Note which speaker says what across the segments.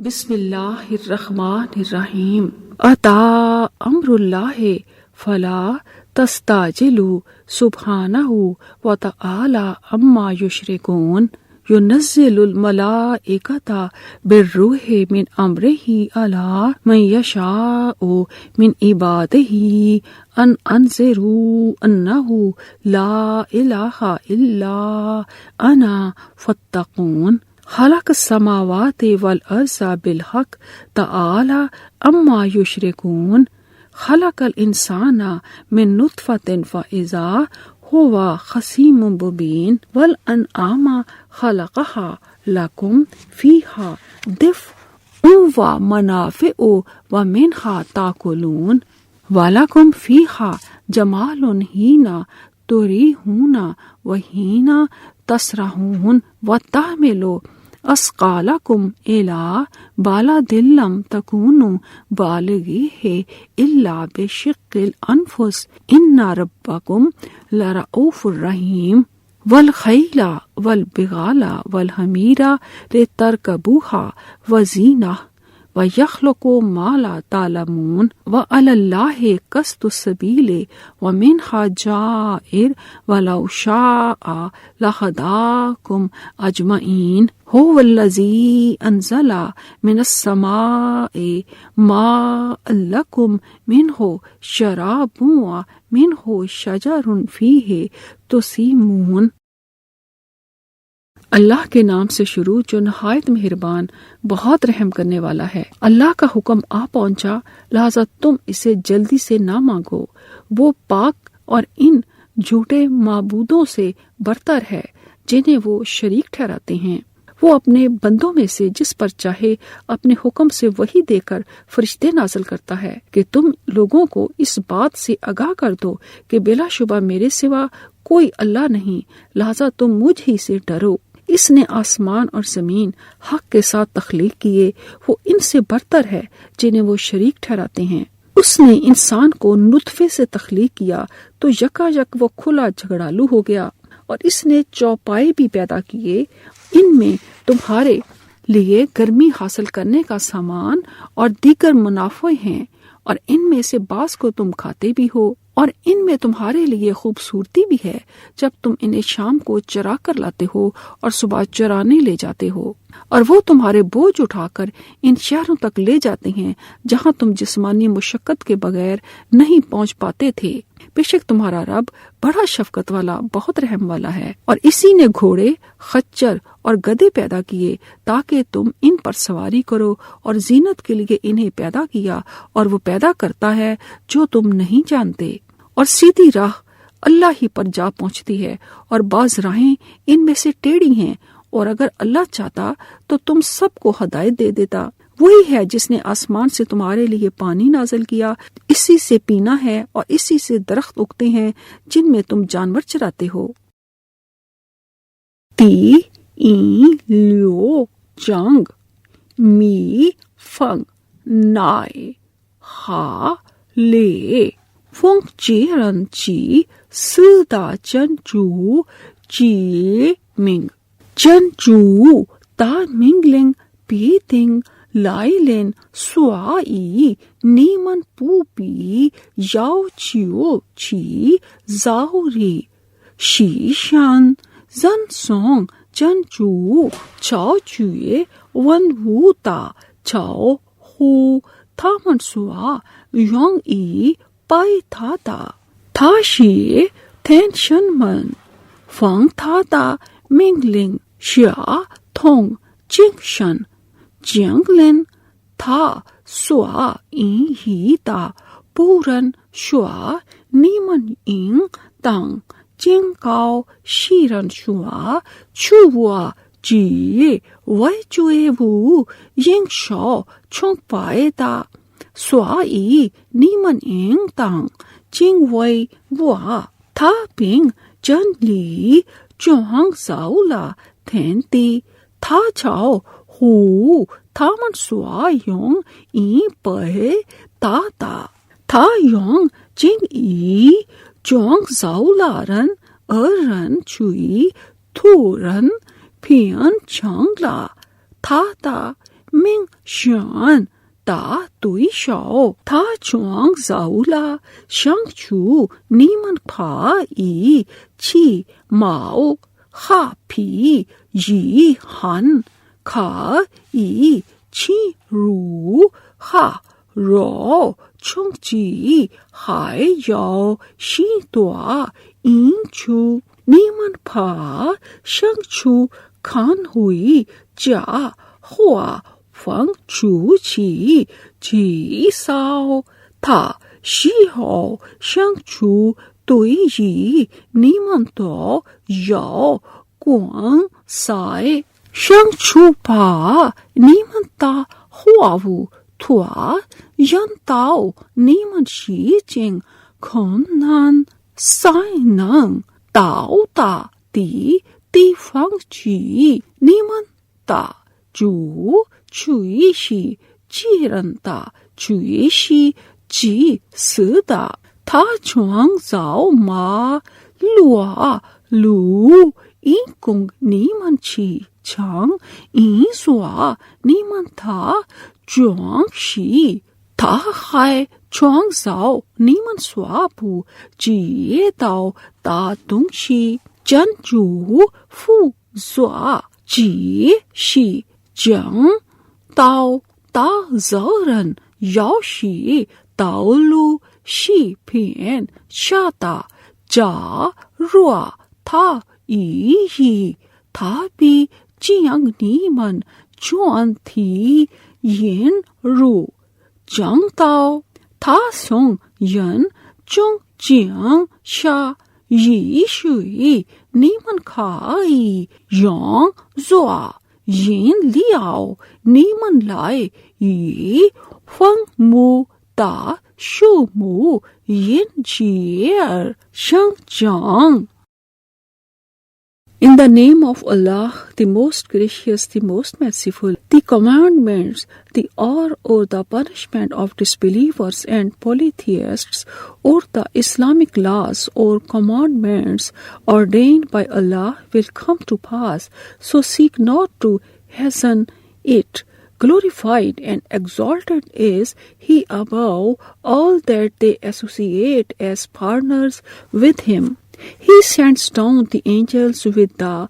Speaker 1: بسم اللہ الرحمن الرحیم اتا امر اللہ فلا تستعجلوا سبحانہ وتعالی عما یشرکون ينزل الملائکة بالروح من امرہ علی من یشاء من عبادہ ان انذروا انہ لا الہ الا انا فاتقون خلق السماوات والارض بالحق تعالی عما یشرکون خلق الانسان من نطفة فاذا هو خصیم مبین والانعام خلقها لکم فیہا دفء ومنافع ومنها تاکلون ولکم فیہا جمال حین تریحون وحین تسرحون وتحملوا اثقالکم الی بلد لم تکونوا بالغیہ الا بشق الانفس ان ربکم لرؤوف الرحیم والخیل والبغال والحمیر لترکبوها وزینہ وَيَخْلُقُ مَا لَا تَعْلَمُونَ وَعَلَى اللَّهِ قَصْدُ السَّبِيلِ وَمِنْهَا جَائِرٌ وَلَوْ شَاءَ لَهَدَاكُمْ أَجْمَعِينَ هُوَ الَّذِي أَنزَلَ مِنَ السَّمَاءِ مَاءً لَكُمْ مِنْهُ شَرَابٌ وَمِنْهُ شَجَرٌ فِيهِ تُسِيمُونَ۔ اللہ کے نام سے شروع جو نہایت مہربان بہت رحم کرنے والا ہے۔ اللہ کا حکم آ پہنچا لہذا تم اسے جلدی سے نہ مانگو، وہ پاک اور ان جھوٹے معبودوں سے برتر ہے جنہیں وہ شریک ٹھہراتے ہیں۔ وہ اپنے بندوں میں سے جس پر چاہے اپنے حکم سے وحی دے کر فرشتے نازل کرتا ہے کہ تم لوگوں کو اس بات سے آگاہ کر دو کہ بلا شبہ میرے سوا کوئی اللہ نہیں، لہذا تم مجھ ہی سے ڈرو۔ اس نے آسمان اور زمین حق کے ساتھ تخلیق کیے، وہ ان سے برتر ہے جنہیں وہ شریک ٹھہراتے ہیں۔ اس نے انسان کو نطفے سے تخلیق کیا تو یکا یک وہ کھلا جھگڑالو ہو گیا، اور اس نے چوپائے بھی پیدا کیے، ان میں تمہارے لیے گرمی حاصل کرنے کا سامان اور دیگر منافع ہیں، اور ان میں سے بعض کو تم کھاتے بھی ہو، اور ان میں تمہارے لیے خوبصورتی بھی ہے جب تم انہیں شام کو چرا کر لاتے ہو اور صبح چرانے لے جاتے ہو، اور وہ تمہارے بوجھ اٹھا کر ان شہروں تک لے جاتے ہیں جہاں تم جسمانی مشقت کے بغیر نہیں پہنچ پاتے تھے۔ بے شک تمہارا رب بڑا شفقت والا بہت رحم والا ہے۔ اور اسی نے گھوڑے، خچر اور گدھے پیدا کیے تاکہ تم ان پر سواری کرو، اور زینت کے لیے انہیں پیدا کیا، اور وہ پیدا کرتا ہے جو تم نہیں جانتے۔ اور سیدھی راہ اللہ ہی پر جا پہنچتی ہے، اور بعض راہیں ان میں سے ٹیڑھی ہیں، اور اگر اللہ چاہتا تو تم سب کو ہدایت دے دیتا۔ وہی ہے جس نے آسمان سے تمہارے لیے پانی نازل کیا، اسی سے پینا ہے، اور اسی سے درخت اگتے ہیں جن میں تم جانور چراتے ہو۔ تی این لیو جنگ می فنگ نائے ہا لے فنگ چیرن چی سدا چن چو چی منگ چن چو تا منگ لنگ پی تنگ لائی لین سوائی نیمن پو پی یاو چیو چی زاو ری شی شان زن سونگ چن چو چاو چوئے ون وو تا چاو ہو تھا من سوا یونگ ای پائی تھا تا تھا شی تھین شن من فنگ تھا تا منگ لنگ شیا تھونگ چنگ شن جنگ لن تھا سوا این ہی تا پورن شوا نیمن اینگ تنگ جنگ کاؤ شیرن شوا چوا جی وی چوئے وو ینگ شو چھنگ پائے تا سوا ای نیمن اینگ تنگ جنگ وی وا تھا پنگ جن لی چوہنگ زاولا تھین تی تھا چاو ہو تھا من سوا یونگ ای پہ تا تا تھا یونگ جنگ ای چونگ زاولا رن ارن چوئی تھورن پھین چھنگ لا تھا تا Ming Shan Da Tui Shao Ta Chuang Zao La Shang Chu Niman Pa Yi Chi Mao Ha Pi Yi Han Ka Yi Chi Ru Ha Ro Chung Ji Hai Yao Shi Dua Yin Chu Niman Pa Shang Chu Kan Hui Jia Hua Fang Chu Qi Ji Sao Ta Xi Hao Shang Chu Dui Yi Niman Do Yao Guang Sai Shang Chu Pa Niman Ta Hua Wu Tua Yan Tao Niman Xi Jing Kong Nan Sai Nang Dao Da Di Di Fang Ji Niman Da Zhu Chui Xi Ji Ren Da Chui Xi Ji Si Da Ta Chuang Zao Ma Lua Lu Yin Gong Niman Qi Chang Yin Sua Niman Ta Zhuang Xi Ta Hai Chuang Zao Niman Sua Bu Ji Dao Da Dong Xi Zhan Zhu Fu Zua Ji Xi Jiang Dao Da Zao Ren Yao Xi Dao Lu Xi Pian Sha Da Jia Rua Ta Yi Yi Ta Bi Jiang Niman Chuan Ti Yin Ru Jiang Dao Ta Song Yan Zhong Jiang Sha Yi Shui Niman Kai Yang Zua Yin Liao Niman Lai Yi Fang Mu Da Shu Mu Yin Jie Shang Jiang. In the name of Allah, the most gracious, the most merciful, the commandments, the honor or the punishment of disbelievers and polytheists, or the Islamic laws or commandments ordained by Allah will come to pass, so seek not to hasten it. Glorified and exalted is He above all that they associate as partners with Him. He sends down the angels with the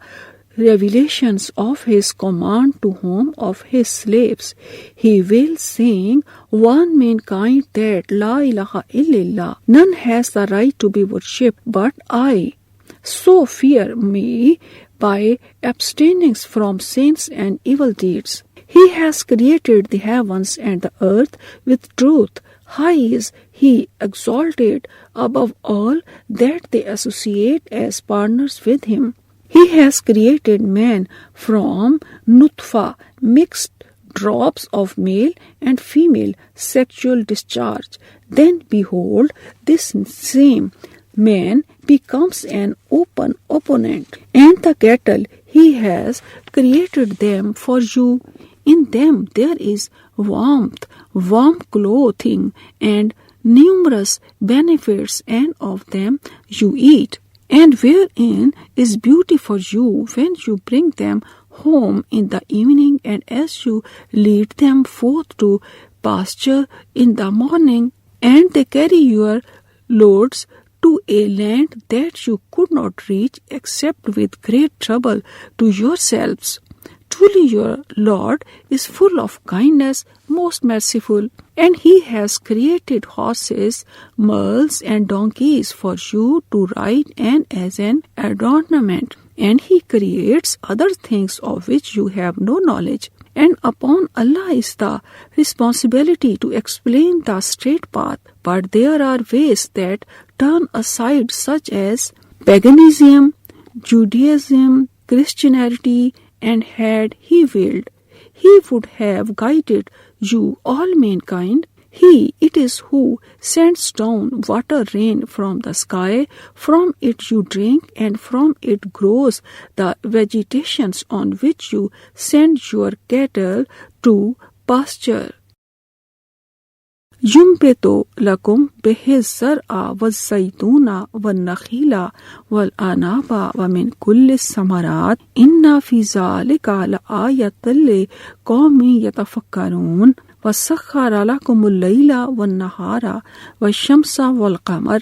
Speaker 1: revelations of His command to whom of His slaves. He will sing one mankind that La ilaha illallah, none has the right to be worshipped but I. So fear me by abstaining from sins and evil deeds. He has created the heavens and the earth with truth. High is He exalted above all that they associate as partners with Him. He has created man from nutfa, mixed drops of male and female sexual discharge. Then behold, this same man becomes an open opponent, and the cattle He has created them for you. In them there is warmth, warm clothing, and numerous benefits, and of them you eat. And wherein is beauty for you when you bring them home in the evening, and as you lead them forth to pasture in the morning, and they carry your loads to a land that you could not reach except with great trouble to yourselves. Truly your Lord is full of kindness, most merciful, and He has created horses, mules, and donkeys for you to ride and as an adornment, and He creates other things of which you have no knowledge. And upon Allah is the responsibility to explain the straight path, but there are ways that turn aside, such as paganism, Judaism, Christianity, and had He willed, He would have guided you all mankind. He it is who sends down water rain from the sky, from it you drink, and from it grows the vegetations on which you send your cattle to pasture. ينبت لكم به الزرع والزيتون والنخيل والأعناب ومن كل الثمرات إن في ذلك لآية لقوم يتفكرون وسخر لكم الليل والنهار والشمس والقمر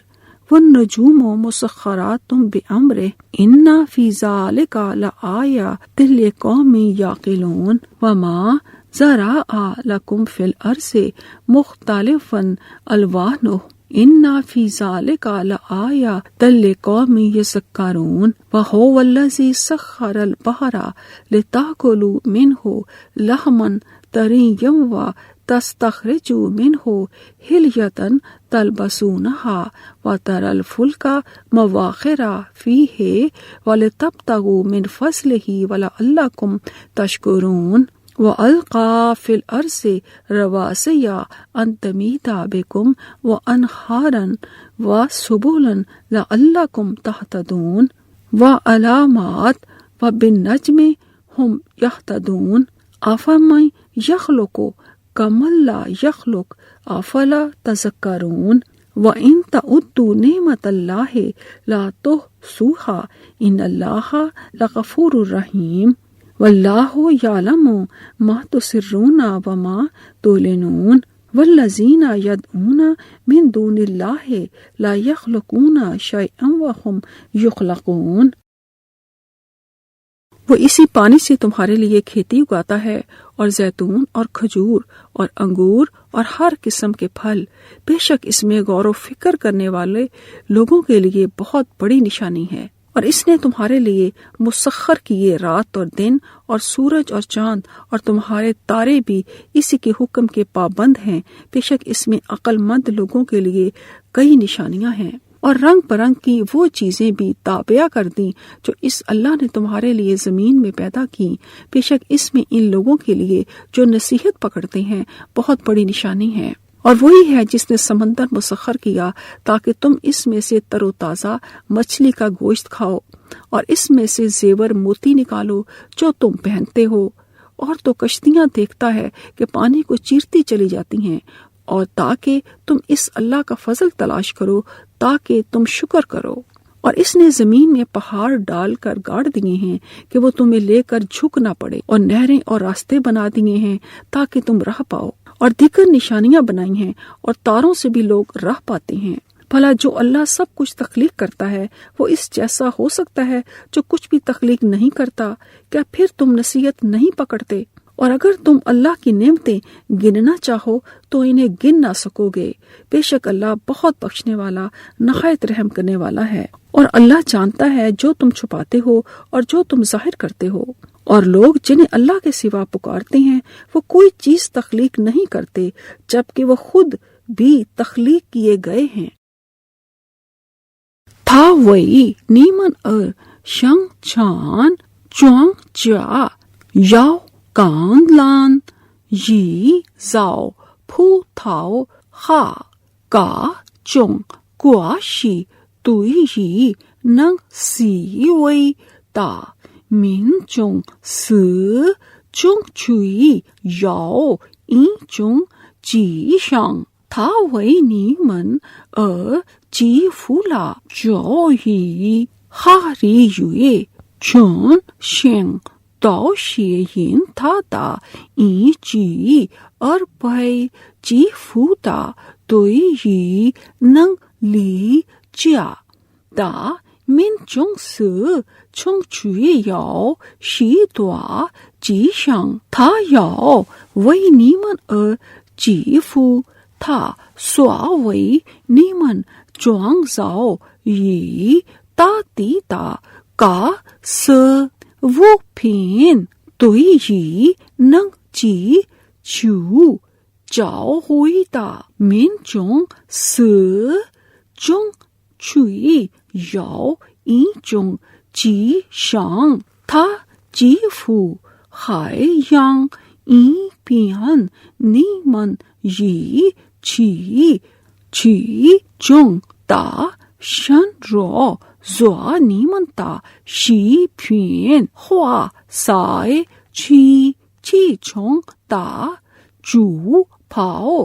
Speaker 1: والنجوم مسخرات بأمره إن في ذلك لآية لقوم يعقلون وما زرع لكم في الأرض مختلفا ألوانه إن في ذلك لآية لقوم يذكرون وهو الذي سخر البحر لتأكلوا منه لحما طريا وتستخرجوا منه حلية تلبسونها وترى الفلك مواخر فيه ولتبتغوا من فضله ولعلكم تشكرون وألقى في الأرض رواسي أن تميد بكم وأنهارا وسبلا لعلكم تهتدون وعلامات وبالنجم هم يهتدون أفمن يخلق كمن لا يخلق أفلا تذكرون وإن تعدوا نعمة الله لا تحصوها إن الله لغفور رحيم والله يعلم ما تسرون وما تعلنون والذين يدعون من دون الله لا يخلقون شيئا وهم يخلقون۔ وہ اسی پانی سے تمہارے لیے کھیتی اگاتا ہے اور زیتون اور کھجور اور انگور اور ہر قسم کے پھل، بے شک اس میں غور و فکر کرنے والے لوگوں کے لیے بہت بڑی نشانی ہے۔ اور اس نے تمہارے لیے مسخر کیے رات اور دن اور سورج اور چاند اور تمہارے تارے بھی اسی کے حکم کے پابند ہیں، بے شک اس میں عقل مند لوگوں کے لیے کئی نشانیاں ہیں۔ اور رنگ برنگ کی وہ چیزیں بھی تابع کر دیں جو اس اللہ نے تمہارے لیے زمین میں پیدا کی، بے شک اس میں ان لوگوں کے لیے جو نصیحت پکڑتے ہیں بہت بڑی نشانی ہے۔ اور وہی ہے جس نے سمندر مسخر کیا تاکہ تم اس میں سے تر و تازہ مچھلی کا گوشت کھاؤ اور اس میں سے زیور موتی نکالو جو تم پہنتے ہو، اور تو کشتیاں دیکھتا ہے کہ پانی کو چیرتی چلی جاتی ہیں، اور تاکہ تم اس اللہ کا فضل تلاش کرو تاکہ تم شکر کرو۔ اور اس نے زمین میں پہاڑ ڈال کر گاڑ دیے ہیں کہ وہ تمہیں لے کر جھک نہ پڑے، اور نہریں اور راستے بنا دیے ہیں تاکہ تم راہ پاؤ، اور دیگر نشانیاں بنائی ہیں اور تاروں سے بھی لوگ راہ پاتے ہیں۔ بھلا جو اللہ سب کچھ تخلیق کرتا ہے وہ اس جیسا ہو سکتا ہے جو کچھ بھی تخلیق نہیں کرتا؟ کیا پھر تم نصیحت نہیں پکڑتے؟ اور اگر تم اللہ کی نعمتیں گننا چاہو تو انہیں گن نہ سکو گے، بے شک اللہ بہت بخشنے والا نہایت رحم کرنے والا ہے۔ اور اللہ جانتا ہے جو تم چھپاتے ہو اور جو تم ظاہر کرتے ہو۔ اور لوگ جنہیں اللہ کے سوا پکارتے ہیں وہ کوئی چیز تخلیق نہیں کرتے جبکہ وہ خود بھی تخلیق کیے گئے ہیں۔ تھا وئی نیمن شنگ چھان چونگ چا یاو کان لان یی زاو پھو تھاو خا کا چونگ کواشی توئی یی ننگ سی وئی تا min chung si chung chui yao yin chung ji shang ta wei ni men ji fu la jiao yi ha ri yue chun sheng dao xie yin ta da yi ji bai ji fu da dui yi neng li jia da min chung si chung chui yao xi dua ji shang ta yao wei ni men ji fu ta sua wei ni men zhuang zao yi ta di da ga se wu pin dui yi neng ji chu zhao hui da min zhong si zhong chui yao yin zhong ji shang ta ji fu hai yang yin bian ni men yi qi qi zhong da shan ro zua ni men da xi pian hua sai qi qi chong da zhu pao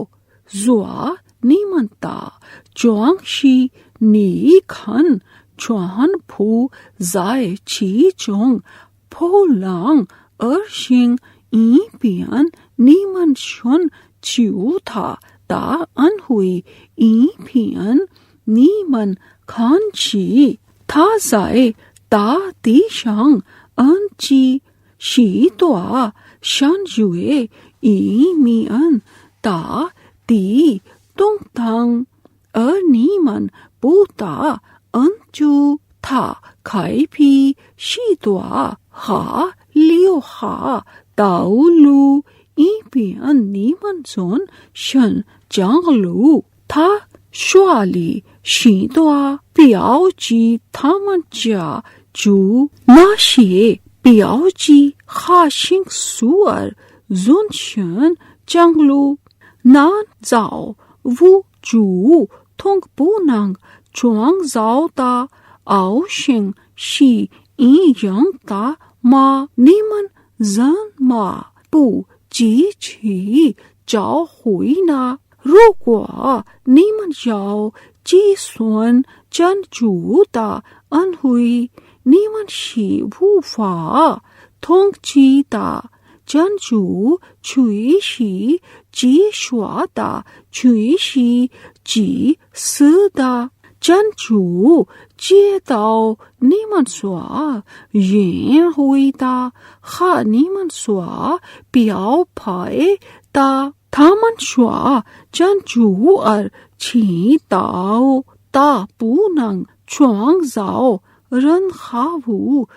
Speaker 1: Zua niemand da, Chuang Shi Ni Khan, Chuan Pu Zai Chi Chong, Po Lang Xing I Pian, niemand schon Chiu Tha, Da An Hui I Pian, niemand Khan Chi, Tha Zai, Da Di Shang, An Chi, Shi Toa, Shan Yue, I Mian, Da Di, Dong Tang, niemand, Bu Da, An Chu, Tha, Kai Pi, Shi Toa, Ha, Liu Ha, Dao Lu, I Pian, niemand son, Shen, Jiang Lu, Tha, Shua Li, Shi Toa, Biao Ji, Taman Jia, Ju, Na Xie, Biao Ji, Ha Xing Suer, Zun Shen, Jiang Lu, Nan Zhao, Wu Zhu, Tong Bu Nang, Chuang Zhao Da, Ao Xing, Shi, Yi Yang Da, Ma, Niman, Zhen Ma, Bu, Ji Qi, Zhao Hui Na, Ru Gua, Niman Zhao, Ji Sun, Zhen Zhu Da, An Hui, Niman Shi Wu Fa, Tong Ji Da, Zhen Zhu, Cui Shi, Ji Shua Da, Cui Shi, Ji Si Da, Zhen Zhu, Jie Dao, Niman Sua, Yin Hui Da, Ha Niman Sua, Biao Pai Da, Taman Shua, Zhen Zhu Qi Dao, Da Bu Nang, Chuang Zhao, Ren Ha Wu,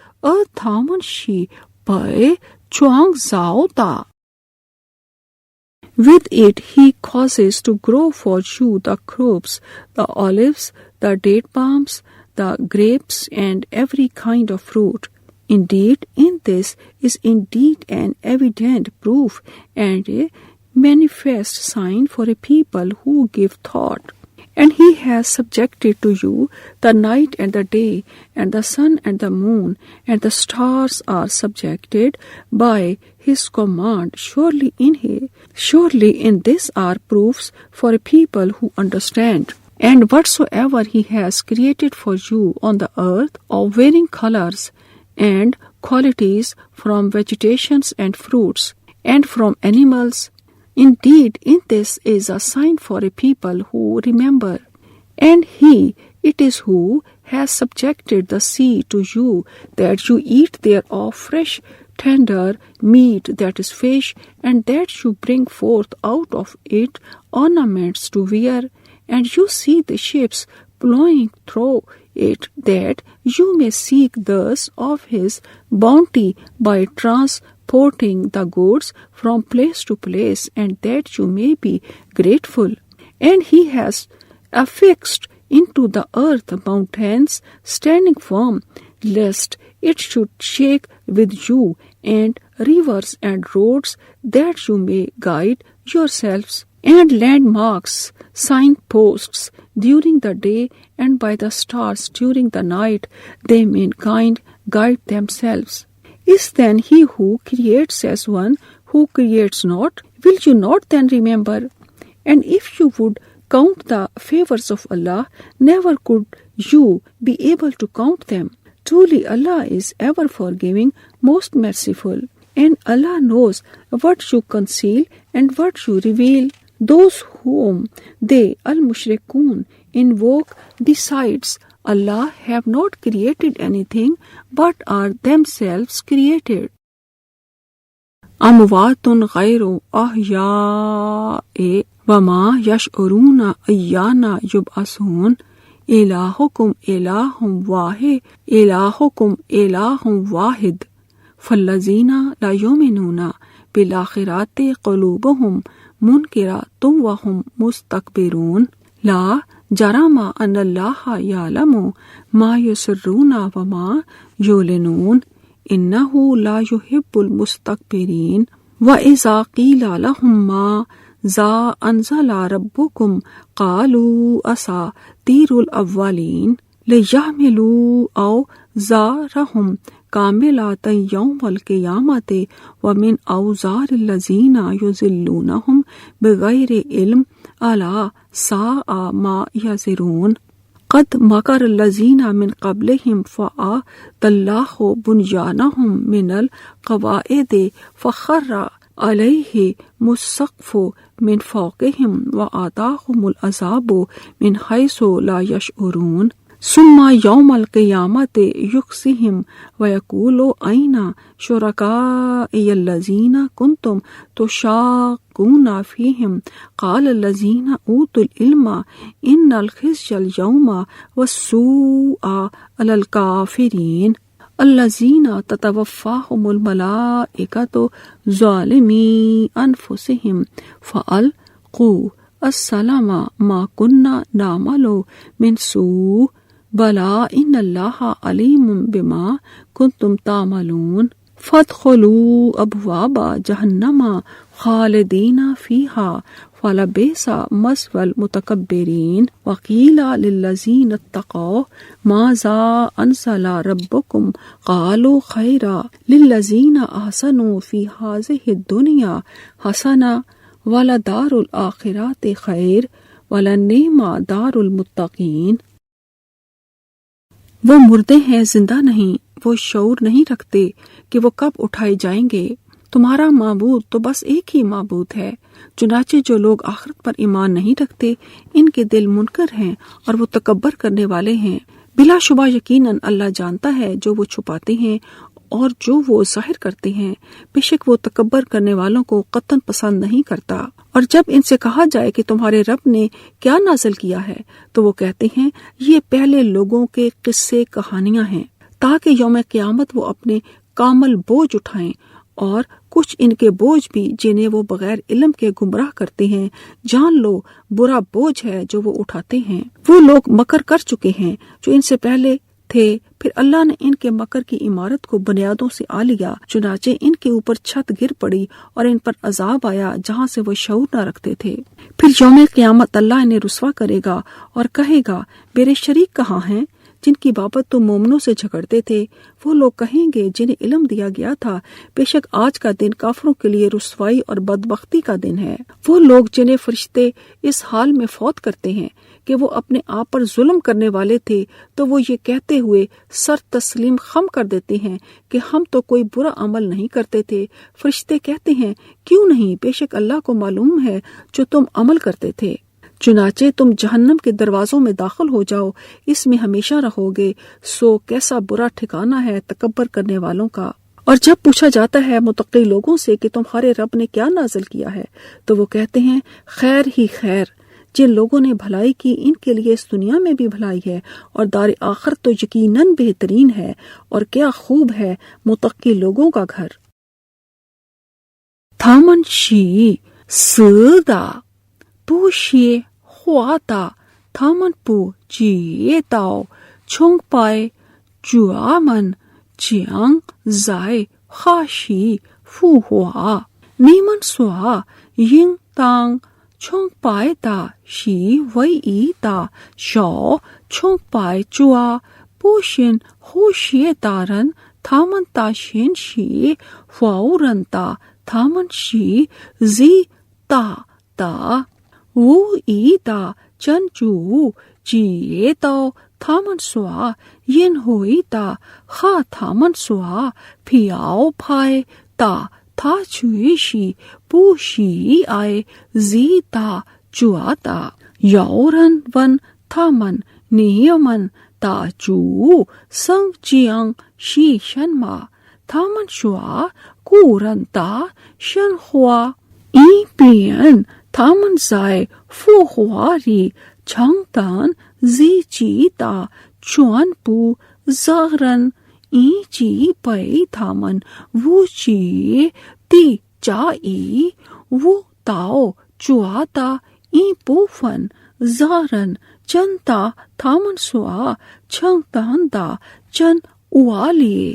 Speaker 1: Taman Shi, Pai, Chuang Zhao Da. With it he causes to grow for you the crops, the olives, the date palms, the grapes, and every kind of fruit. Indeed, in this is indeed an evident proof and a manifest sign for a people who give thought. And he has subjected to you the night and the day, and the sun and the moon, and the stars are subjected by his command. Surely in this are proofs for a people who understand. And whatsoever he has created for you on the earth of varying colors and qualities, from vegetations and fruits, and from animals, indeed, in this is a sign for a people who remember. And he it is who has subjected the sea to you, that you eat thereof fresh, tender meat, that is fish, and that you bring forth out of it ornaments to wear. And you see the ships ploughing through it, that you may seek thus of his bounty by transporting the goods from place to place, and that you may be grateful. And he has affixed into the earth mountains, standing firm, lest it should shake with you, and rivers and roads, that you may guide yourselves, and landmarks, signposts during the day, and by the stars during the night, they mankind guide themselves. Is then he who creates as one who creates not? Will you not then remember? And if you would count the favors of Allah, never could you be able to count them. Truly Allah is ever forgiving, most merciful. And Allah knows what you conceal and what you reveal. Those whom they, al-mushrikun, invoke besides Allah have not created anything, but are themselves created. Amwatun ghayru ahya'i wama yash'uruna ayyana yub'asun. Ilahukum ilahum wahid, ilahukum ilahum wahid. Fallazina la yuminuna bil akhirati qulubuhum munkiratun wa hum mustakbirun. La jarama anna Allaha ya'lamu ma yusirruna wa ma yulinun. Innahu la yuhibbul mustakbirin. Wa iza qila lahum ma za anzala rabbukum qalu asatirul awwalin liyahmilu aw zarahum kamilatan yawmal qiyamati wa min awzaril lazina yuzillunahum bighayri ilm الا ساء ما یزرون قد مکر الذین من قبلہم فآت اللہ بنیانہم من القواعد فخر علیہم السقف من فوقہم وآتاہم العذاب من حیث لا یشعرون ثم یوم القیامت یخزیہم ویقول این شرکائی الذین کنتم تشاقون فیہم قال الذین اوتوا العلم ان الخزي اليوم والسوء علی الکافرین الذین تتوفاہم الملائکۃ ظالمی انفسہم فألقوا السلام ما كنا نعمل من سوء بلا ان اللہ علیم بما کنتم تعملون فادخلوا ابواب جہنم خالدین فیہا فلبئس مثوى المتکبرین وقیل للذین اتقوا ماذا انزل ربکم قالوا خیرا للذین احسنوا فی هذه الدنیا حسنہ وَلَدَارُ الْآخِرَاتِ خَيْرٌ وَلَنِعْمَ دَارُ الْمُتَّقِينَ وہ مردے ہیں، زندہ نہیں، وہ شعور نہیں رکھتے کہ وہ کب اٹھائے جائیں گے۔ تمہارا معبود تو بس ایک ہی معبود ہے، چنانچہ جو لوگ آخرت پر ایمان نہیں رکھتے ان کے دل منکر ہیں اور وہ تکبر کرنے والے ہیں۔ بلا شبہ یقیناً اللہ جانتا ہے جو وہ چھپاتے ہیں اور جو وہ ظاہر کرتے ہیں، بے شک وہ تکبر کرنے والوں کو قطعاً پسند نہیں کرتا۔ اور جب ان سے کہا جائے کہ تمہارے رب نے کیا نازل کیا ہے تو وہ کہتے ہیں یہ پہلے لوگوں کے قصے کہانیاں ہیں، تاکہ یوم قیامت وہ اپنے کامل بوجھ اٹھائیں، اور کچھ ان کے بوجھ بھی جنہیں وہ بغیر علم کے گمراہ کرتے ہیں، جان لو برا بوجھ ہے جو وہ اٹھاتے ہیں۔ وہ لوگ مکر کر چکے ہیں جو ان سے پہلے تھے، پھر اللہ نے ان کے مکر کی عمارت کو بنیادوں سے آ لیا، چنانچہ ان کے اوپر چھت گر پڑی اور ان پر عذاب آیا جہاں سے وہ شعور نہ رکھتے تھے۔ پھر یوم قیامت اللہ انہیں رسوا کرے گا اور کہے گا میرے شریک کہاں ہیں جن کی بابت تم مومنوں سے جھگڑتے تھے؟ وہ لوگ کہیں گے جنہیں علم دیا گیا تھا بے شک آج کا دن کافروں کے لیے رسوائی اور بدبختی کا دن ہے۔ وہ لوگ جنہیں فرشتے اس حال میں فوت کرتے ہیں کہ وہ اپنے آپ پر ظلم کرنے والے تھے، تو وہ یہ کہتے ہوئے سر تسلیم خم کر دیتے ہیں کہ ہم تو کوئی برا عمل نہیں کرتے تھے۔ فرشتے کہتے ہیں کیوں نہیں، بے شک اللہ کو معلوم ہے جو تم عمل کرتے تھے۔ چنانچہ تم جہنم کے دروازوں میں داخل ہو جاؤ، اس میں ہمیشہ رہو گے، سو کیسا برا ٹھکانہ ہے تکبر کرنے والوں کا۔ اور جب پوچھا جاتا ہے متقی لوگوں سے کہ تمہارے رب نے کیا نازل کیا ہے تو وہ کہتے ہیں خیر ہی خیر، جن لوگوں نے بھلائی کی ان کے لیے اس دنیا میں بھی بھلائی ہے اور دار آخرت تو یقیناً بہترین ہے، اور کیا خوب ہے متقی لوگوں کا گھر۔ تھامن شی سدا پو شی ہواتا تھامن پو جی تاؤ چھونگ پائے جوامن چیانگ زائے خاشی فو ہوا نیمن سوا ینگ تانگ چھونگ پائے تا شی وئی ای تا شو چھونگ پائے چوا پوشن ہوشی تارن تھامن تا شین شی فاورن تا تھامن شی زی تا تا وو ای تا چن چو جی تاؤ تھامن سوا ین ہوئی تا خا تھامن سوا پھیاؤ پھائے تا تھا چوئی شی پو شی آئے زی تا چوا تا یورن ون تھامن نیمن تا چو سنگ چیانگ شی شن ما تھامن شوا کورن تا شن ہوا ای پین تھامن زائے فو ہوا ری چھنگ تان زی چی تا چوان پو زغرن ای چی پئی تھامن وو چی تی چا ای وو تاؤ چوا تا ای پو فن زغرن چن تا تھامن سوا چھنگ تان دا چن اوالی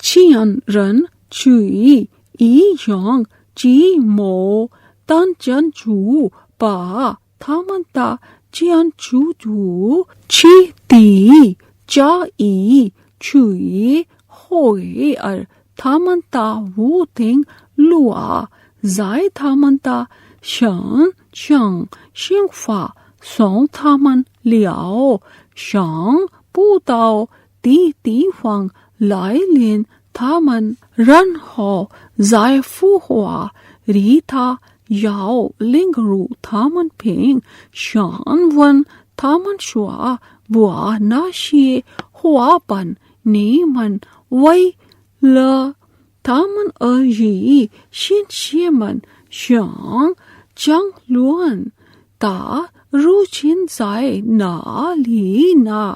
Speaker 1: چین رن چوئی ای یونگ چی مو تن چن چو پا تھامن تا چین چو چو چی تی چا ای چوئی ہوئے ار تھامن تا وو تنگ لوا زائے تھامن تا شن Chang Xing Fa Song Taman Liao Shang Bu Dao Di Di Huang Lai Lin Taman Ran Ho Zai Fu Hua Ri Ta Yao Ling Ru Taman Ping Shan Wen Taman Shua Bua Na Xie Hua Ban Ni Man Wei Le Taman Yi Xin Xie Man Shang Zhang Luan Da Ru Qin Zai Na Li Na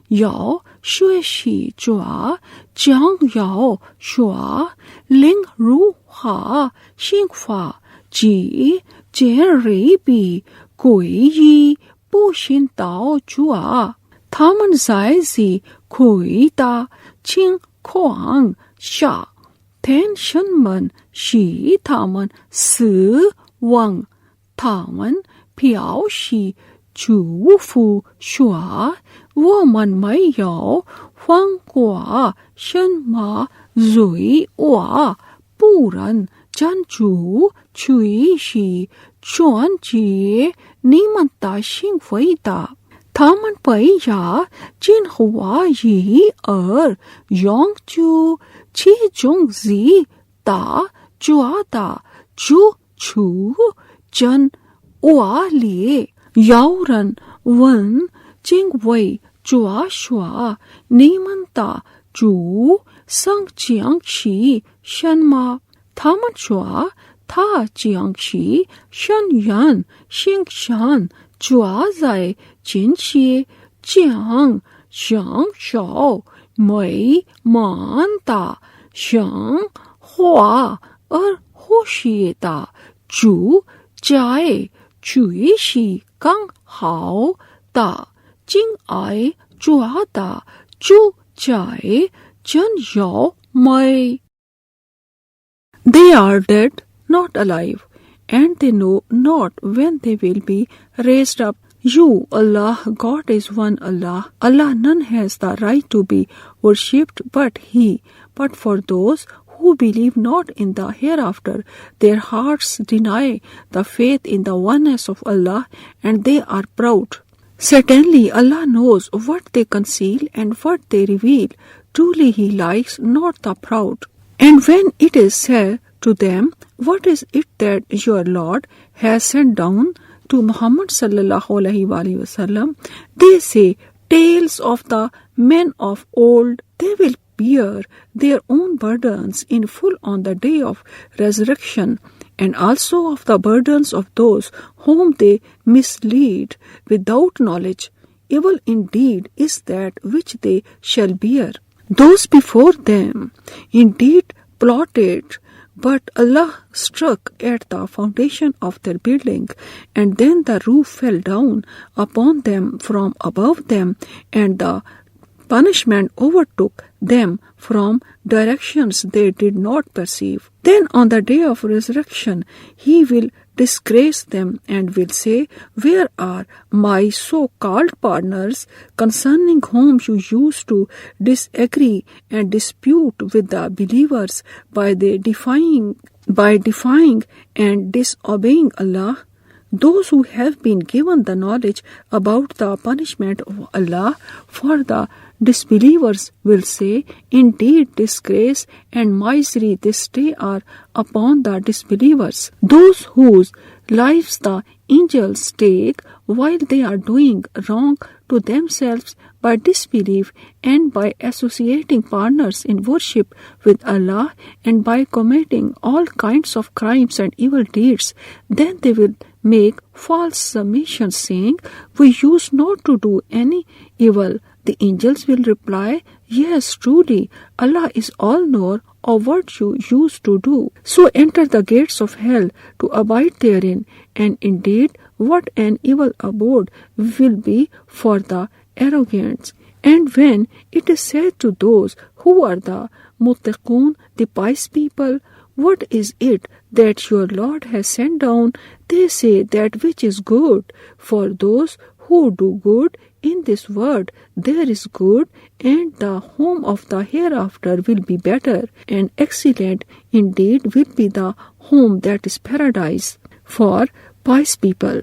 Speaker 1: Yao Xue Xi Zhua Jiang Yao Shua Ling Ru Ha Xing Fa Ji Jian Ri Bi Gui Yi Bu Xin Dao Zhua Taman Zai Zi Kui Da Qing Kuang Sha Ten Shen Men Xi Taman Si Wang Taman Piao Xi Zhu Fu Shua Wo Man Mai Yao Huang Gua Shen Ma Zui Wa Bu Ren Zhan Zhu Cui Xi Chuan Jie Ni Man Da Xing Wei Da Taman Pai Ya Jin Hua Yi Yong Ju Qi Zhong Zi Da Jua Da Zhu Chu Zhen Wa Li Yao Ren Wen Jing Wei Zhua Shua Ni Man Da Zhu Sang Jiang Qi Shen Ma Taman Shua Ta Jiang Qi Shen Yan Xing Shan Zhua Zai Jin Qi Jiang Xiang Shao Mei Man Da Xiang Hua Hu Xi Da Zhu Jai Chui Xi Gang Hao Da Jing Ai Zhua Da Zhu Jai Zhen Yao Mei. They are dead, not alive, and they know not when they will be raised up. You, Allah, God is one Allah. Allah none has the right to be worshipped but He. But for those who believe not in the hereafter, their hearts deny the faith in the oneness of Allah, and they are proud. Certainly Allah knows what they conceal and what they reveal. Truly He likes not the proud. And when it is said to them, what is it that your Lord has sent down to Muhammad sallallahu alaihi wasallam, they say, tales of the men of old. They will bear their own burdens in full on the day of resurrection, and also of the burdens of those whom they mislead without knowledge. Evil indeed is that which they shall bear. Those before them indeed plotted, but Allah struck at the foundation of their building, and then the roof fell down upon them from above them, and the punishment overtook them from directions they did not perceive. Then on the day of resurrection, He will disgrace them and will say, where are my so-called partners concerning whom you used to disagree and dispute with the believers by defying and disobeying Allah? Those who have been given the knowledge about the punishment of Allah for the disbelievers will say, indeed disgrace and misery this day are upon the disbelievers. Those whose lives the angels take while they are doing wrong to themselves by disbelief and by associating partners in worship with Allah and by committing all kinds of crimes and evil deeds, then they will make false submissions saying, we used not to do any evil. The angels will reply, yes, truly, Allah is all-knower of what you used to do. So enter the gates of hell to abide therein, and indeed what an evil abode will be for the arrogant. And when it is said to those who are the muttaqun, the pious people, what is it that your Lord has sent down? They say that which is good. For those who do good in this world, there is good, and the home of the hereafter will be better, and excellent indeed will be the home that is paradise. For pious people.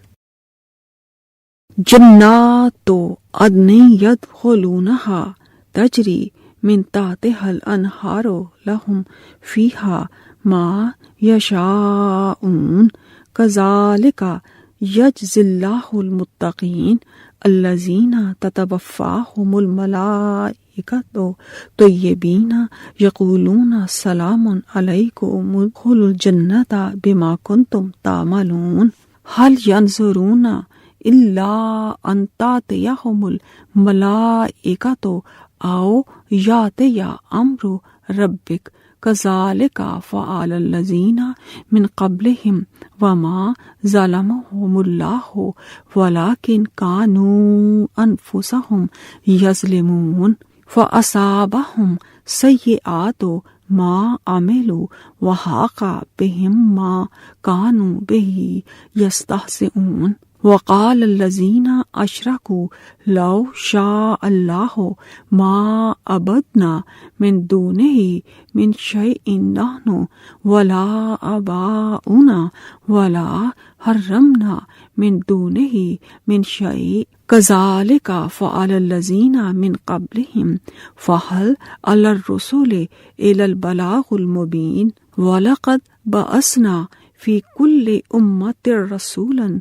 Speaker 1: جنات عدن يدخلونها تجري من تحتها الأنهار لهم فيها ما يشاءون كذلك يجزي الله المتقين الذين تتوفاهم الملائكة طيبين يقولون سلام عليكم ادخلوا الجنة بما كنتم تعملون هل ينظرون إلا أن تأتيهم الملائكة أو يأتي أمر ربك كذلك فعل الذين من قبلهم وما ظلمهم الله ولكن كانوا أنفسهم يظلمون فأصابهم سيئات ما عملوا وحاق بهم ما كانوا به يستهزئون وقال الذين أشركوا لو شاء الله ما عبدنا من دونه من شيء نحن ولا آباؤنا ولا حرمنا من دونه من شيء كذلك فعل الذين من قبلهم فهل على الرسل إلى البلاغ المبين ولقد بعثنا في كل أمة رسولا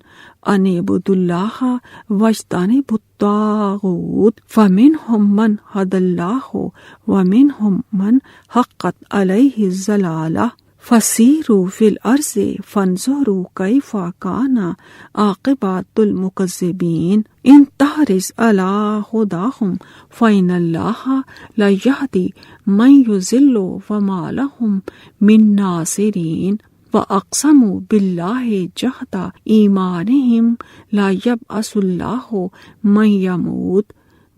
Speaker 1: أن اعبدوا الله واجتنبوا الطاغوت فمنهم من هدى الله ومنهم من حقت عليه الضلالة فسيروا في الأرض فانظروا كيف كان عاقبة المكذبين إن تحرص على هداهم فإن الله لا يهدي من يضل وما لهم من ناصرين وأقسموا بالله جهد إيمانهم لا يبعث الله من يموت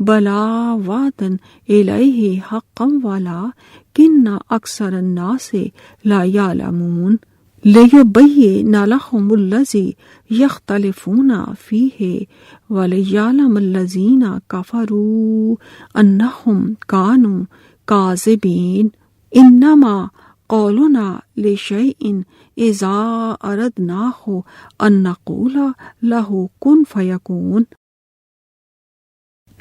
Speaker 1: بلا وعدا إليه حقا ولكن أكثر الناس لا يعلمون ليبين لهم الذي يختلفون فيه وليعلم الذين كفروا أنهم كانوا كاذبين إنما قولنا لشيء إذا أردناه أن نقول له كن فيكون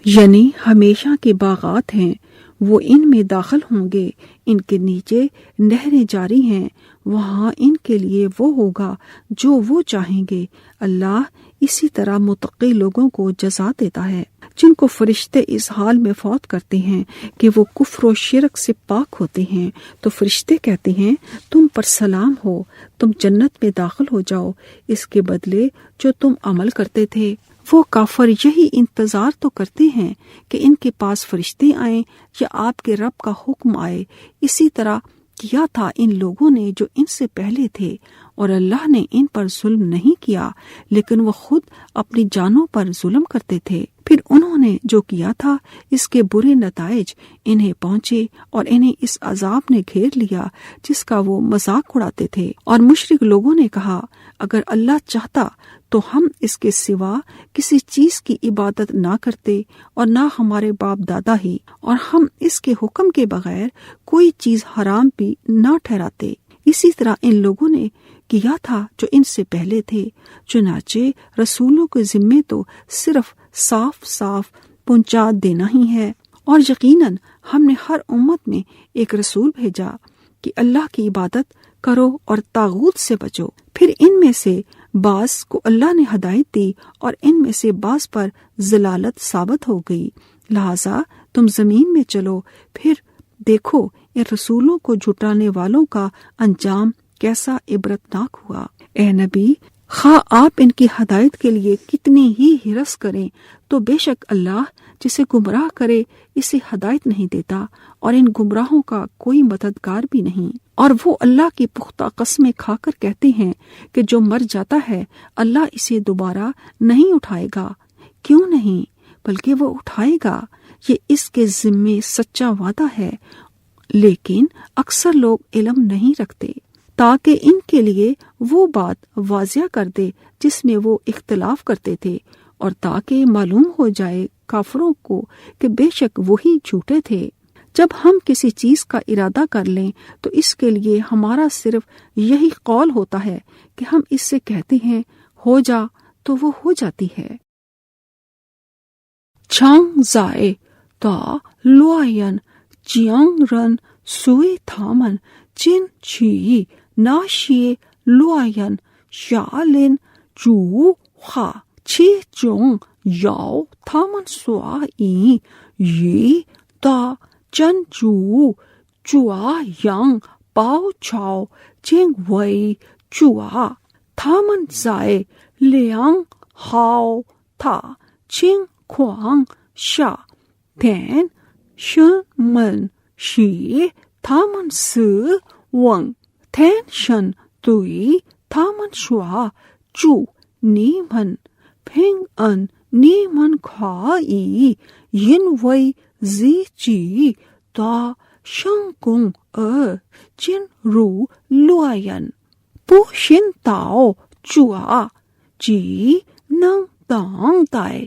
Speaker 1: یعنی ہمیشہ کے باغات ہیں وہ ان میں داخل ہوں گے ان کے نیچے نہریں جاری ہیں وہاں ان کے لیے وہ ہوگا جو وہ چاہیں گے اللہ اسی طرح متقی لوگوں کو جزا دیتا ہے جن کو فرشتے اس حال میں فوت کرتے ہیں کہ وہ کفر و شرک سے پاک ہوتے ہیں تو فرشتے کہتے ہیں تم پر سلام ہو تم جنت میں داخل ہو جاؤ اس کے بدلے جو تم عمل کرتے تھے وہ کافر یہی انتظار تو کرتے ہیں کہ ان کے پاس فرشتے آئیں یا آپ کے رب کا حکم آئے اسی طرح کیا تھا ان لوگوں نے جو ان سے پہلے تھے اور اللہ نے ان پر ظلم نہیں کیا لیکن وہ خود اپنی جانوں پر ظلم کرتے تھے پھر انہوں نے جو کیا تھا اس کے برے نتائج انہیں پہنچے اور انہیں اس عذاب نے گھیر لیا جس کا وہ مذاق اڑاتے تھے اور مشرک لوگوں نے کہا اگر اللہ چاہتا تو ہم اس کے سوا کسی چیز کی عبادت نہ کرتے اور نہ ہمارے باپ دادا ہی اور ہم اس کے حکم کے بغیر کوئی چیز حرام بھی نہ ٹھہراتے اسی طرح ان لوگوں نے کیا تھا جو ان سے پہلے تھے چنانچہ رسولوں کے ذمے تو صرف صاف صاف پہنچا دینا ہی ہے اور یقیناً ہم نے ہر امت میں ایک رسول بھیجا کہ اللہ کی عبادت کرو اور طاغوت سے بچو پھر ان میں سے بعض کو اللہ نے ہدایت دی اور ان میں سے بعض پر ضلالت ثابت ہو گئی لہذا تم زمین میں چلو پھر دیکھو ان رسولوں کو جھٹلانے والوں کا انجام کیسا عبرتناک ہوا اے نبی خواہ آپ ان کی ہدایت کے لیے کتنی ہی ہرس کریں تو بے شک اللہ جسے گمراہ کرے اسے ہدایت نہیں دیتا اور ان گمراہوں کا کوئی مددگار بھی نہیں اور وہ اللہ کی پختہ قسمیں کھا کر کہتے ہیں کہ جو مر جاتا ہے اللہ اسے دوبارہ نہیں اٹھائے گا کیوں نہیں بلکہ وہ اٹھائے گا یہ اس کے ذمے سچا وعدہ ہے لیکن اکثر لوگ علم نہیں رکھتے تاکہ ان کے لیے وہ بات واضح کر دے جس میں وہ اختلاف کرتے تھے اور تاکہ معلوم ہو جائے کافروں کو کہ بے شک وہی جھوٹے تھے جب ہم کسی چیز کا ارادہ کر لیں تو اس کے لیے ہمارا صرف یہی قول ہوتا ہے کہ ہم اس سے کہتے ہیں ہو جا تو وہ ہو جاتی ہے. چھانگ زائے تا لوائن چیانگ رن سوئی تھامن چن چی ناشیے لوائن شالن چو خا چی چونگ یاو تھامن سوا ای یی تا چن چو چوا یانگ پاو چاو چنگ وئی چوا تھامن زائے لیانگ ہاو تھا چنگ کوانگ شا تین شن من شی تھامن س ونگ تین شن توئی تھامن شوا چو نیمن پھنگ ان نیمن کھا ای ین وئی زی چی تا شنگ کنگ چن رو لوائن پو شن تاو چوا چی ننگ تانگ تائے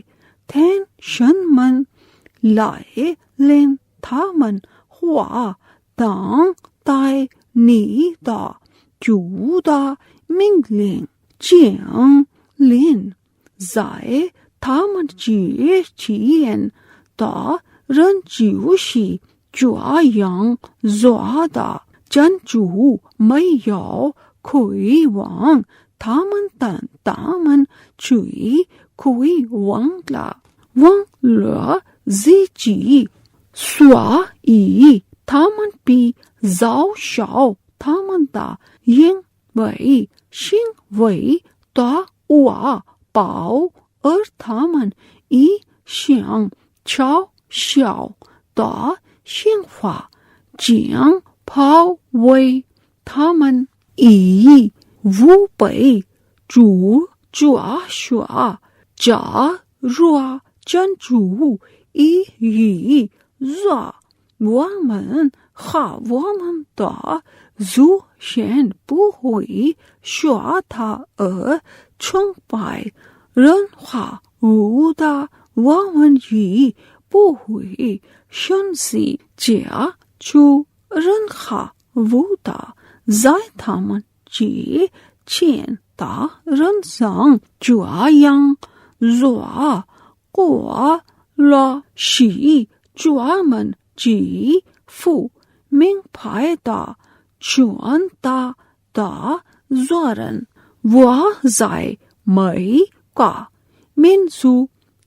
Speaker 1: تین شن من لائے لین تھامن ہوا تانگ تائے نی دا چو دا منگ لین چیانگ لین زائے تھامن چی چین تا رن چیو شی چوا یانگ زوا دا چن چو مئی یاو کھوئی وانگ تھامن تن تامن چوئی کھوئی وانگ لا ونگ لا زی چی سوا ای تھامن پی زاو شاو تھامن تا ینگ وئی شنگ وئی تا وا پاو تھامن ای شیانگ چاو شاو تا شنگ فا جیانگ پاو وئی تھامن ای وو پئی چو چوا شوا جا روا چن چو ای یی زوا وامن خا وامن تا زو شین پو ہوئی شوا تھا چھنگ پائے رن خا وو دا وامن یی پو ہوئی شن سی جیا چو رن خا وو دا زائے تھامن چی چین تا رن زانگ چوا یانگ زوا قوا لا شی چوا من چی فو منگ پائے دا چون تا دا زورن وا زائے مئی کا من زو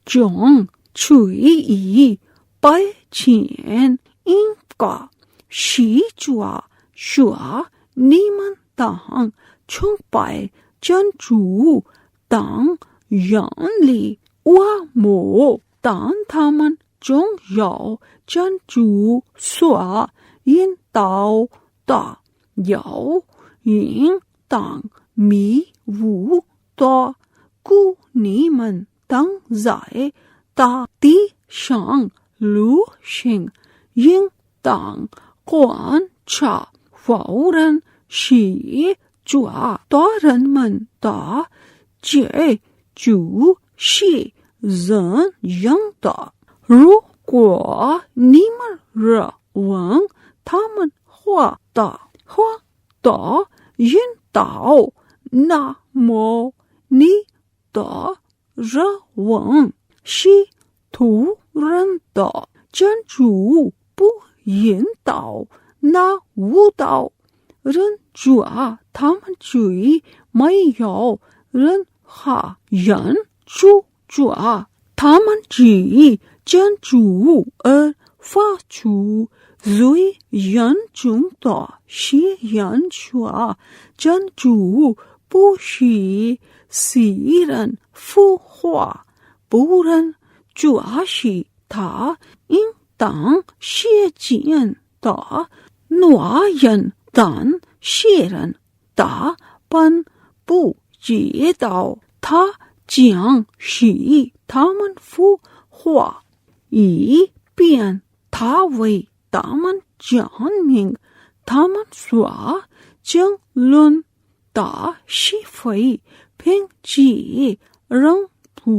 Speaker 1: چونگ چوئی ای پائے چین انگ کا شی چوا شوا نیمن تانگ چھنگ پائے چن چو تانگ یان لی وا مو تان تھامن چونگ یاو چن چو سوا ین تاو تا یاو ین تانگ می وو تا کو نیمن تانگ زائے تا تی شانگ لو شنگ ین تانگ قوان چا فورن شی چوا تا رن من تا جے چو شی زن ین تا رو قوا نیمن را ونگ تھامن ہوا تا ین تاو نا مو نی تا را ونگ شی تو رن تا چن چو پو ین تاو نا وو تاو رن چوا تھامن چوئی مئی یاو رن خا ین چو چوا تھامن چی چن چو فا چو زوئی ین چونگ تا شی ین چوا چن چو پو شی سی رن فو ہوا پورن چوا شی تھا ان تانگ شی چین تا نوا ین تن شیرن تا پن پو جی تاو تھا چیانگ شی تھامن فو ہوا ای پین تھا وئی تامن جان منگ تھامن سوا چنگ لن تا شی فئی پھنگ چی رنگ پو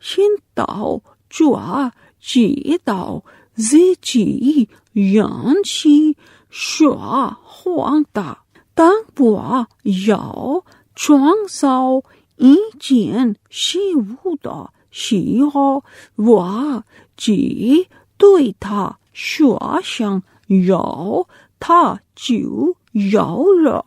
Speaker 1: شن تاو چوا چی تاو زی چی یان شی شوا ہوانگ تا تانگ پوا یاو چوانگ ساو 一见是无的时候，我只对他说声有，他就有了。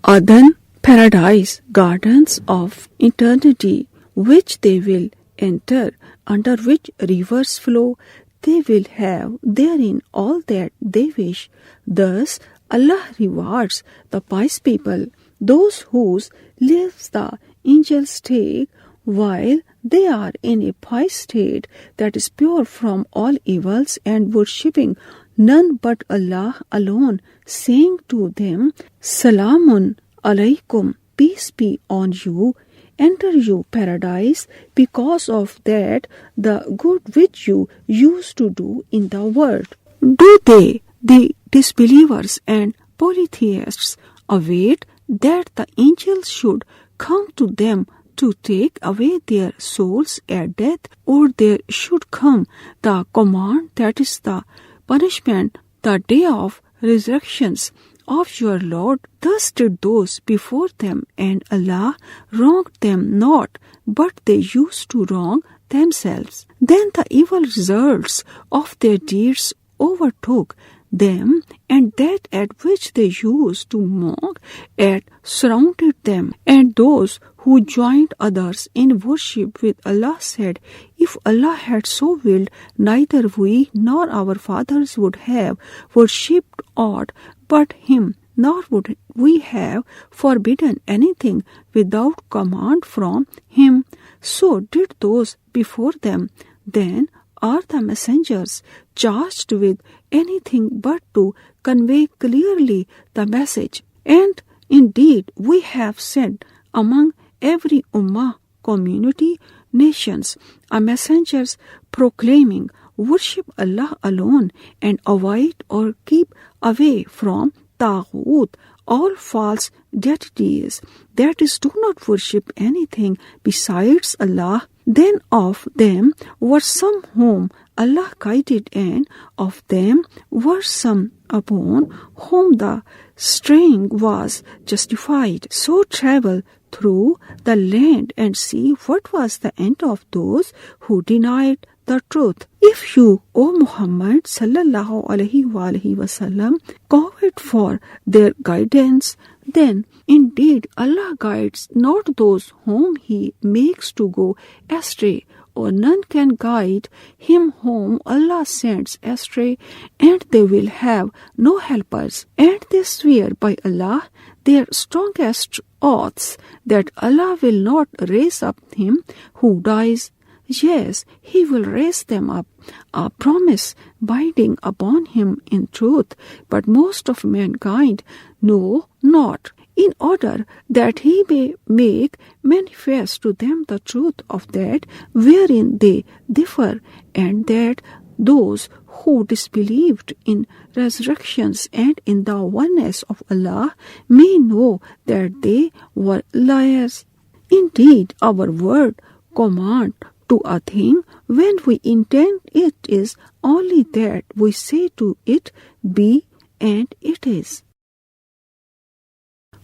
Speaker 1: Adan, paradise, gardens of eternity, which they will enter, under which rivers flow, they will have therein all that they wish. Thus Allah rewards the pious people, those whose lives the angels take, while they are in a pious state that is pure from all evils and worshipping none but Allah alone, saying to them, Salamun alaykum, peace be on you. Enter you paradise because of that the good which you used to do in the world. Do they, the disbelievers and polytheists, await that the angels should come to them to take away their souls at death, or there should come the command, that is the punishment, the day of resurrections of your Lord? Thus did those before them, and Allah wronged them not, but they used to wrong themselves. Then the evil results of their deeds overtook them, and that at which they used to mock at surrounded them. And those who joined others in worship with Allah said, if Allah had so willed, neither we nor our fathers would have worshipped aught but Him, nor would we have forbidden anything without command from Him. So did those before them. Then are the messengers charged with anything but to convey clearly the message. And indeed we have sent among every ummah, community, nations, a messengers proclaiming, worship Allah alone and avoid or keep away from Taghut, all false deities, that is, do not worship anything besides Allah. Then of them were some whom Allah guided, and of them were some upon whom the straying was justified. So travel through the land and see what was the end of those who denied the truth. If you, O Muhammad sallallahu alaihi wasallam, covet for their guidance, then indeed Allah guides not those whom He makes to go astray, or none can guide him whom Allah sends astray, and they will have no helpers. And they swear by Allah their strongest oaths that Allah will not raise up him who dies. Yes, He will raise them up, a promise binding upon him in truth, but most of mankind know not, in order that He may make manifest to them the truth of that wherein they differ, and that those who disbelieved in resurrections and in the oneness of Allah may know that they were liars. Indeed, our word command to a thing, when we intend it, is only that we say to it, be, and it is.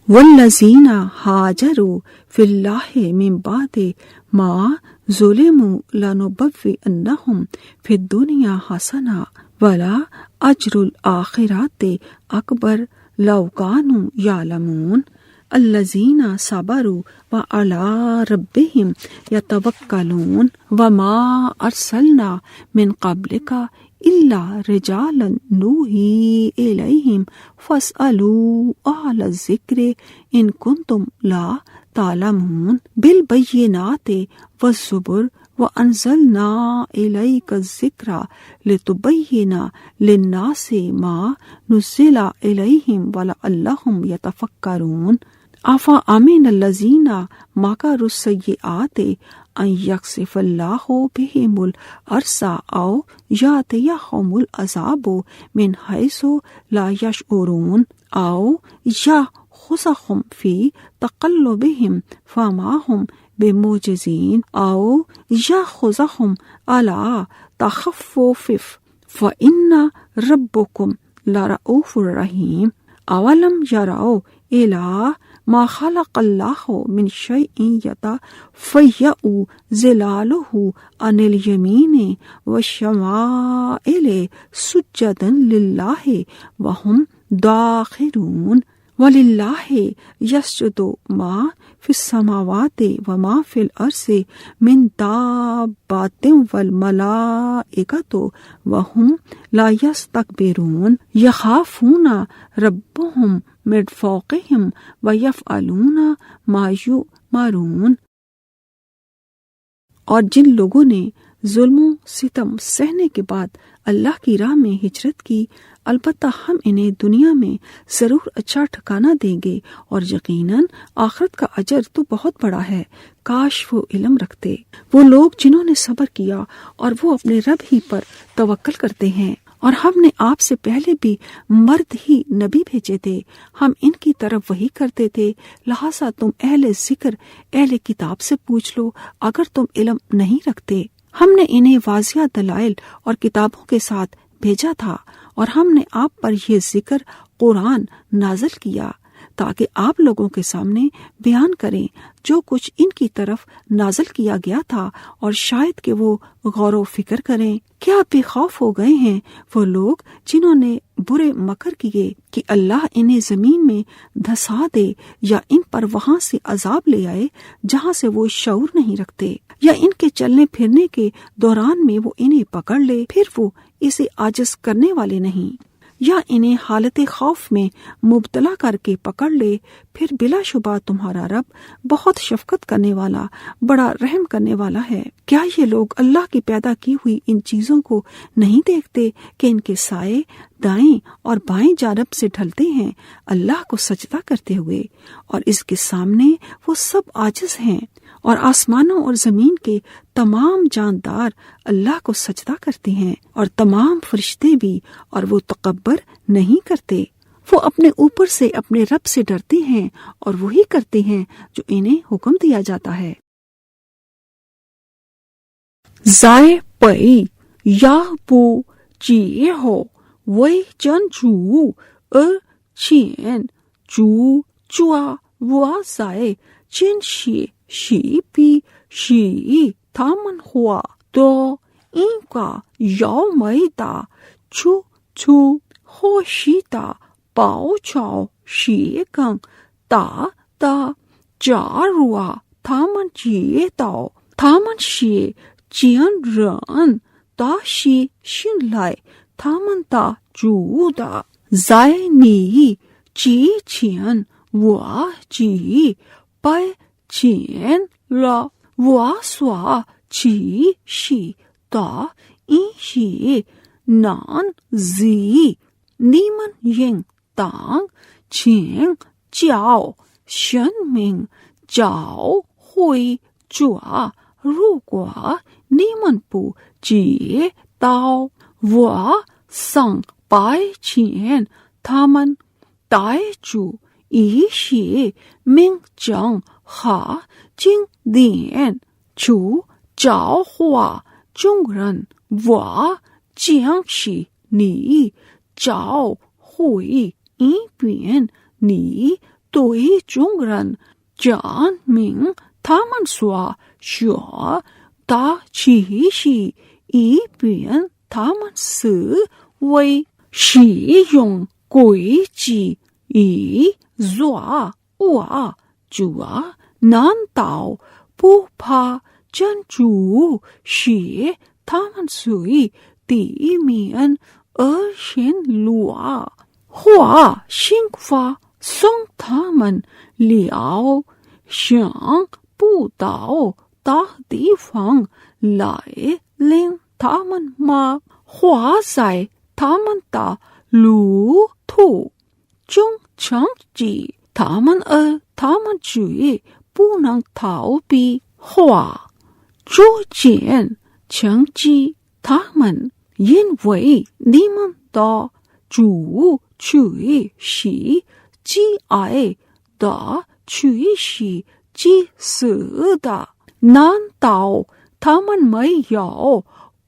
Speaker 1: وَالَّذِينَ هَاجَرُوا فِي اللَّهِ مِن بَعْدِ مَا ظُلِمُوا لَنُبَوِّئَنَّهُمْ فِي الدُّنْيَا حَسَنَةً وَلَا أَجْرُ الْآخِرَةِ أَكْبَرُ لَوْ كَانُوا يَعْلَمُونَ. الَّذِينَ صَبَرُوا وَعَلَى رَبِّهِمْ يَتَوَكَّلُونَ وَمَا أَرْسَلْنَا مِن قَبْلِكَ إِلَّا رِجَالًا نُوحِي إِلَيْهِمْ فَاسْأَلُوا أَهْلَ الذِّكْرِ إِن كُنتُمْ لَا تَعْلَمُونَ. بِالْبَيِّنَاتِ وَالزُّبُرِ وَأَنزَلْنَا إِلَيْكَ الذِّكْرَ لِتُبَيِّنَ لِلنَّاسِ مَا نُزِّلَ إِلَيْهِمْ وَلَعَلَّهُمْ يَتَفَكَّرُونَ. أَفَأَمِنَ الَّذِينَ مَكَرُوا السَّيِّئَاتِ أَن يَخْسِفَ اللَّهُ بِهِمُ الْأَرْضَ أَوْ يَأْتِيَهُمُ الْعَذَابُ مِنْ حَيْثُ لَا يَشْعُرُونَ أَوْ يَأْخُذَهُمْ فِي تَقَلُّبِهِمْ فَمَا هُمْ بمعجزين أو يأخذهم على تخفف فإن ربكم لرؤوف رحيم. أولم يروا إلى ما خلق اللہ من شیء یتفیأ ظلالہ عن الیمین والشمائل سجدا للہ وہم داخرون وَلِلَّهِ يَسْجُدُ مَا فِي السَّمَاوَاتِ وَمَا فِي الْأَرْضِ مِن دَابَّةٍ وَالْمَلَائِكَةُ وَهُمْ لَا يَسْتَكْبِرُونَ يَخَافُونَ رَبَّهُم مِّن فَوْقِهِمْ وَيَفْعَلُونَ مَا يُؤْمَرُونَ۔ اور جن لوگوں نے ظلم و ستم سہنے کے بعد اللہ کی راہ میں ہجرت کی، البتہ ہم انہیں دنیا میں ضرور اچھا ٹھکانہ دیں گے اور یقیناً آخرت کا اجر تو بہت بڑا ہے۔ کاش وہ علم رکھتے، وہ لوگ جنہوں نے صبر کیا اور وہ اپنے رب ہی پر توکل کرتے ہیں۔ اور ہم نے آپ سے پہلے بھی مرد ہی نبی بھیجے تھے، ہم ان کی طرف وحی کرتے تھے، لہٰذا تم اہل ذکر اہل کتاب سے پوچھ لو اگر تم علم نہیں رکھتے۔ ہم نے انہیں واضح دلائل اور کتابوں کے ساتھ بھیجا تھا، اور ہم نے آپ پر یہ ذکر قرآن نازل کیا تاکہ آپ لوگوں کے سامنے بیان کریں جو کچھ ان کی طرف نازل کیا گیا تھا، اور شاید کہ وہ غور و فکر کریں۔ کیا بے خوف ہو گئے ہیں وہ لوگ جنہوں نے برے مکر کیے کہ اللہ انہیں زمین میں دھسا دے، یا ان پر وہاں سے عذاب لے آئے جہاں سے وہ شعور نہیں رکھتے، یا ان کے چلنے پھرنے کے دوران میں وہ انہیں پکڑ لے پھر وہ اسے عاجز کرنے والے نہیں، یا انہیں حالت خوف میں مبتلا کر کے پکڑ لے، پھر بلا شبہ تمہارا رب بہت شفقت کرنے والا، بڑا رحم کرنے والا ہے۔ کیا یہ لوگ اللہ کی پیدا کی ہوئی ان چیزوں کو نہیں دیکھتے کہ ان کے سائے دائیں اور بائیں جانب سے ڈھلتے ہیں اللہ کو سجدہ کرتے ہوئے، اور اس کے سامنے وہ سب عاجز ہیں، اور آسمانوں اور زمین کے تمام جاندار اللہ کو سجدہ کرتے ہیں، اور تمام فرشتے بھی، اور وہ تکبر نہیں کرتے۔ وہ اپنے اوپر سے اپنے رب سے ڈرتے ہیں اور وہی کرتے ہیں جو انہیں حکم دیا جاتا ہے۔ زائے پئی یا بو جیے ہو وئی جن جو چین جو چوا وا زائے چین شی شی پی شی تامن ہوا تو این کا یاو مئی دا چو چو ہو شی تا پاؤ چاؤ شی کنگ تا تا جاروا تامن جیے تاؤ تامن شی چین رن تا شی شن لائے تامن تا جو دا زائے نی چی چین وا جی پائے چین لا وا سوا چی شی تا این شی نان زی نیمن ینگ تانگ چینگ جاؤ شن منگ جاؤ ہوئی چوا روگوا نیمن پو جیے تاؤ وا سنگ پائے چین تامن تائے چو ای شی منگ جنگ خا جنگ دین چو جاؤ ہوا جنگرن وا جیانگ شی نی جاؤ ہوئی ای پین نی توئی جنگرن جان منگ تامن سوا شوا تا چی شی ای پین تامن سو وئی شی یونگ کوئی چی ای زوا وا جوا نان تاؤ پو پا جن جو شی تامن سوئی تی مین شن لوا ہوا شنگ فا سونگ تامن لیاؤ شانگ پو تاؤ تا دی فانگ لائے لنگ تامن ما ہوا زائے تامن تا لو تھو چونگ چانگ جی تامن تامن جوئے پوننگ تاؤ بی ہوا جو جین چنگ جی تامن ین وئی نیمن دا جو چوئی شی جی آئے دا چوئی شی جی سو دا نان تاؤ تامن مئی یاؤ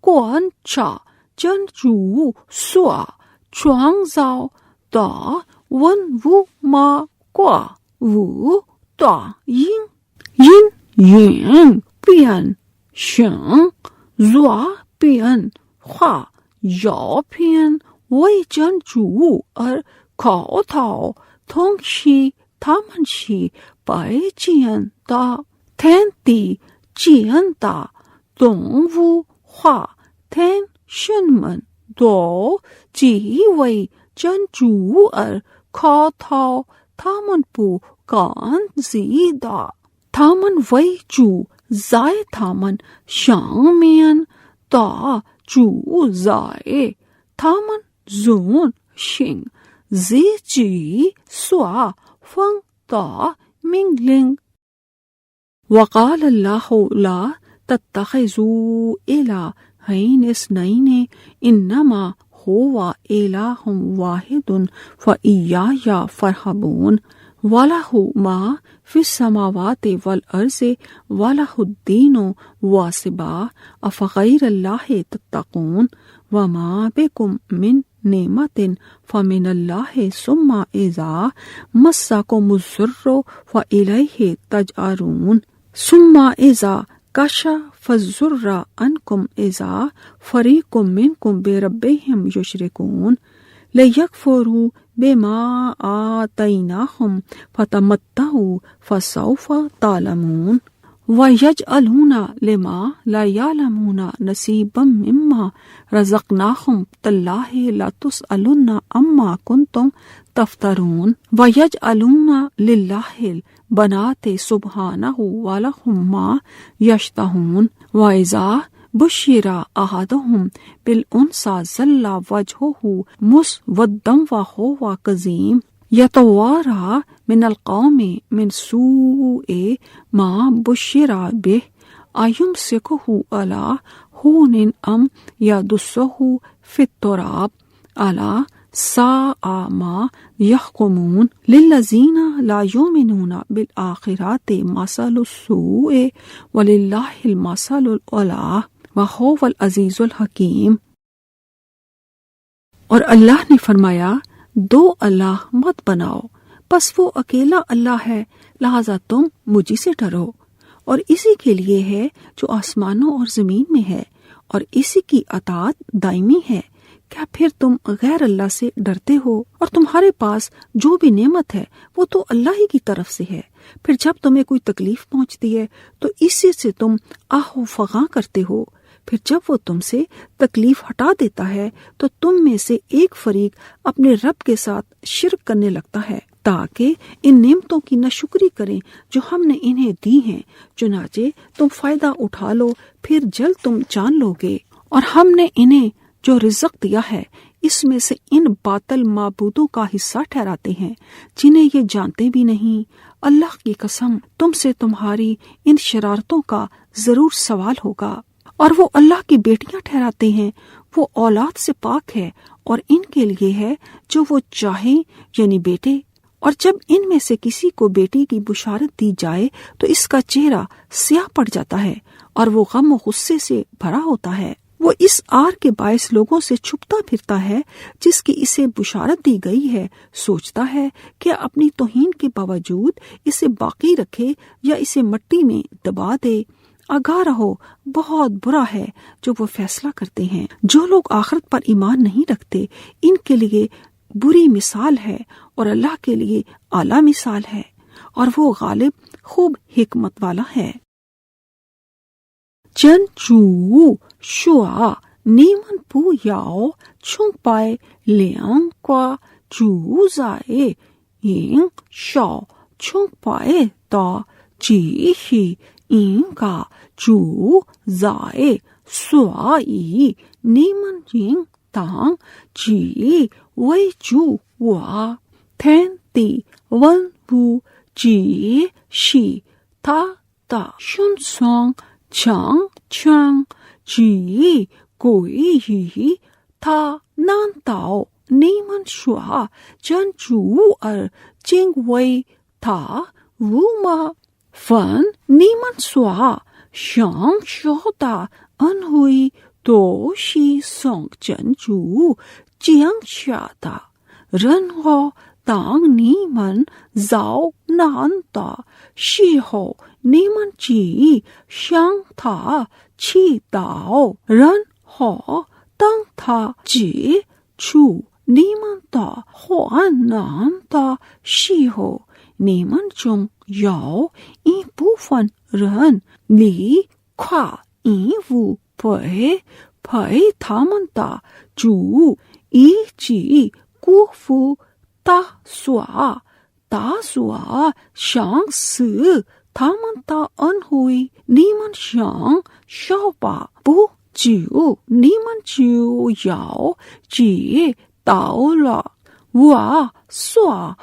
Speaker 1: کون چا جن جو سوا چوانگ زاؤ دا ون وو ما kwa wu da yin yin yin bian sheng zua bian hua yao bian wei zhen zhu er kao tao tong xi他们是白见的天地见的动物化天神们都极为珍珠而可讨他们不感激的他们为主在他们上面的主宰他们遵行自己所方的命令وقال الله لا تتخذوا إلهين اثنين إنما هو إله واحد فإياي فارهبون وله ما في السماوات والأرض وله الدين واصبا أفغير الله تتقون وما بكم من نعمة فمن الله ثم إذا مسكم الضر فإليه تجأرون ثم إذا كشف الضر عنكم إذا فريق منكم بربهم يشركون ليكفروا بما آتيناهم فتمتعوا فسوف تعلمون ويجعلون لما لا يعلمون نصيبا مما رزقناهم تالله لا تسألن عما كنتم تفترون ويجعلون لله البنات سبحانه ولهم ما يشتهون وإذا بشر أحدهم بالأنثى ظل وجهه مسودا وهو كظيم يتوارى من القوم من سوء ما بشر به أيمسكه على هون أم يدسه في التراب ألا ساء ما يحكمون للذين لا يؤمنون بالآخرة مثل السوء ولله المثل الأعلى وهو العزيز الحكيم اور اللہ نے فرمایا دو اللہ مت بناؤ بس وہ اکیلا اللہ ہے لہذا تم مجھ سے ڈرو اور اسی کے لیے ہے جو آسمانوں اور زمین میں ہے اور اسی کی اطاعت دائمی ہے کیا پھر تم غیر اللہ سے ڈرتے ہو اور تمہارے پاس جو بھی نعمت ہے وہ تو اللہ ہی کی طرف سے ہے پھر جب تمہیں کوئی تکلیف پہنچتی ہے تو اسی سے تم آہ و فغاں کرتے ہو پھر جب وہ تم سے تکلیف ہٹا دیتا ہے تو تم میں سے ایک فریق اپنے رب کے ساتھ شرک کرنے لگتا ہے تاکہ ان نعمتوں کی ناشکری کریں جو ہم نے انہیں دی ہیں چنانچہ تم فائدہ اٹھا لو پھر جلد تم جان لو گے اور ہم نے انہیں جو رزق دیا ہے اس میں سے ان باطل معبودوں کا حصہ ٹھہراتے ہیں جنہیں یہ جانتے بھی نہیں اللہ کی قسم تم سے تمہاری ان شرارتوں کا ضرور سوال ہوگا اور وہ اللہ کی بیٹیاں ٹھہراتے ہیں وہ اولاد سے پاک ہے اور ان کے لیے ہے جو وہ چاہیں یعنی بیٹے اور جب ان میں سے کسی کو بیٹی کی بشارت دی جائے تو اس کا چہرہ سیاہ پڑ جاتا ہے اور وہ غم و غصے سے بھرا ہوتا ہے وہ اس آر کے باعث لوگوں سے چھپتا پھرتا ہے جس کی اسے بشارت دی گئی ہے سوچتا ہے کہ اپنی توہین کے باوجود اسے باقی رکھے یا اسے مٹی میں دبا دے آگاہ رہو بہت برا ہے جو وہ فیصلہ کرتے ہیں جو لوگ آخرت پر ایمان نہیں رکھتے ان کے لیے بری مثال ہے اور اللہ کے لیے اعلیٰ مثال ہے اور وہ غالب خوب حکمت والا ہے 真主说你们不要崇拜两个主宰应少崇拜的只是一个主宰所以你们应当只为主我天地万物只是他的顺从强权只归于他难道你们说真主而敬畏他无吗凡你们所享受的恩惠都是从真主降下的任何当你们遭难的时候，你们只向他祈祷，然后当他解除你们的患难的时候，你们中有一部分人离开义务陪他们的主，以及辜负打算想死他们的恩惠。你们想晓吧，不久你们就要知道了。我所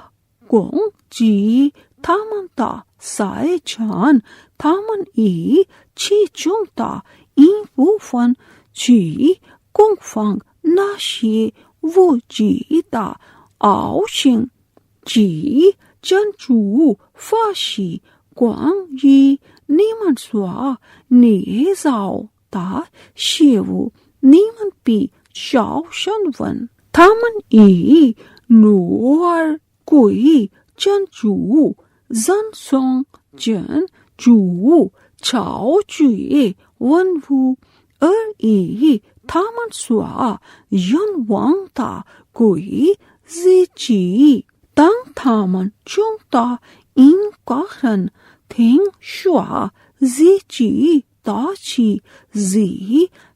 Speaker 1: 攻击他们的财产，他们以其中的一部分去供奉那些无知的傲行，即真主发誓关于你们所捏造的事物，你们必小心问。他们以怒而归真主，赞颂真主超绝万物，而以他们所愿望的归自己。当他们中的一个人听说自己的妻子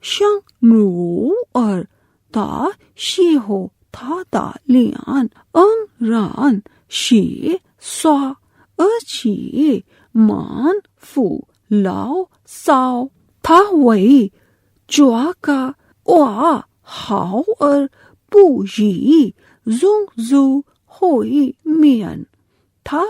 Speaker 1: 想怒而的时候，他的脸安然是说，而且满腹牢骚。他为这个我好而不以融入会面，他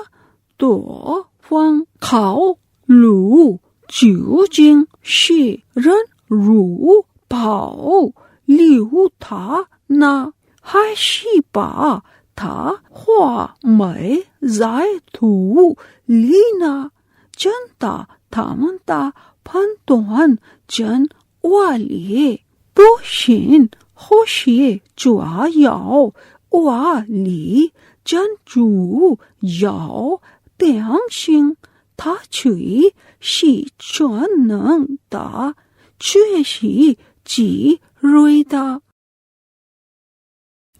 Speaker 1: 多方考虑究竟是人如保留他呢，还是把他化埋在土里呢？真的，他们的判断真恶劣，不信或是这样我理真主要相信他却是全能的，却是极锐的。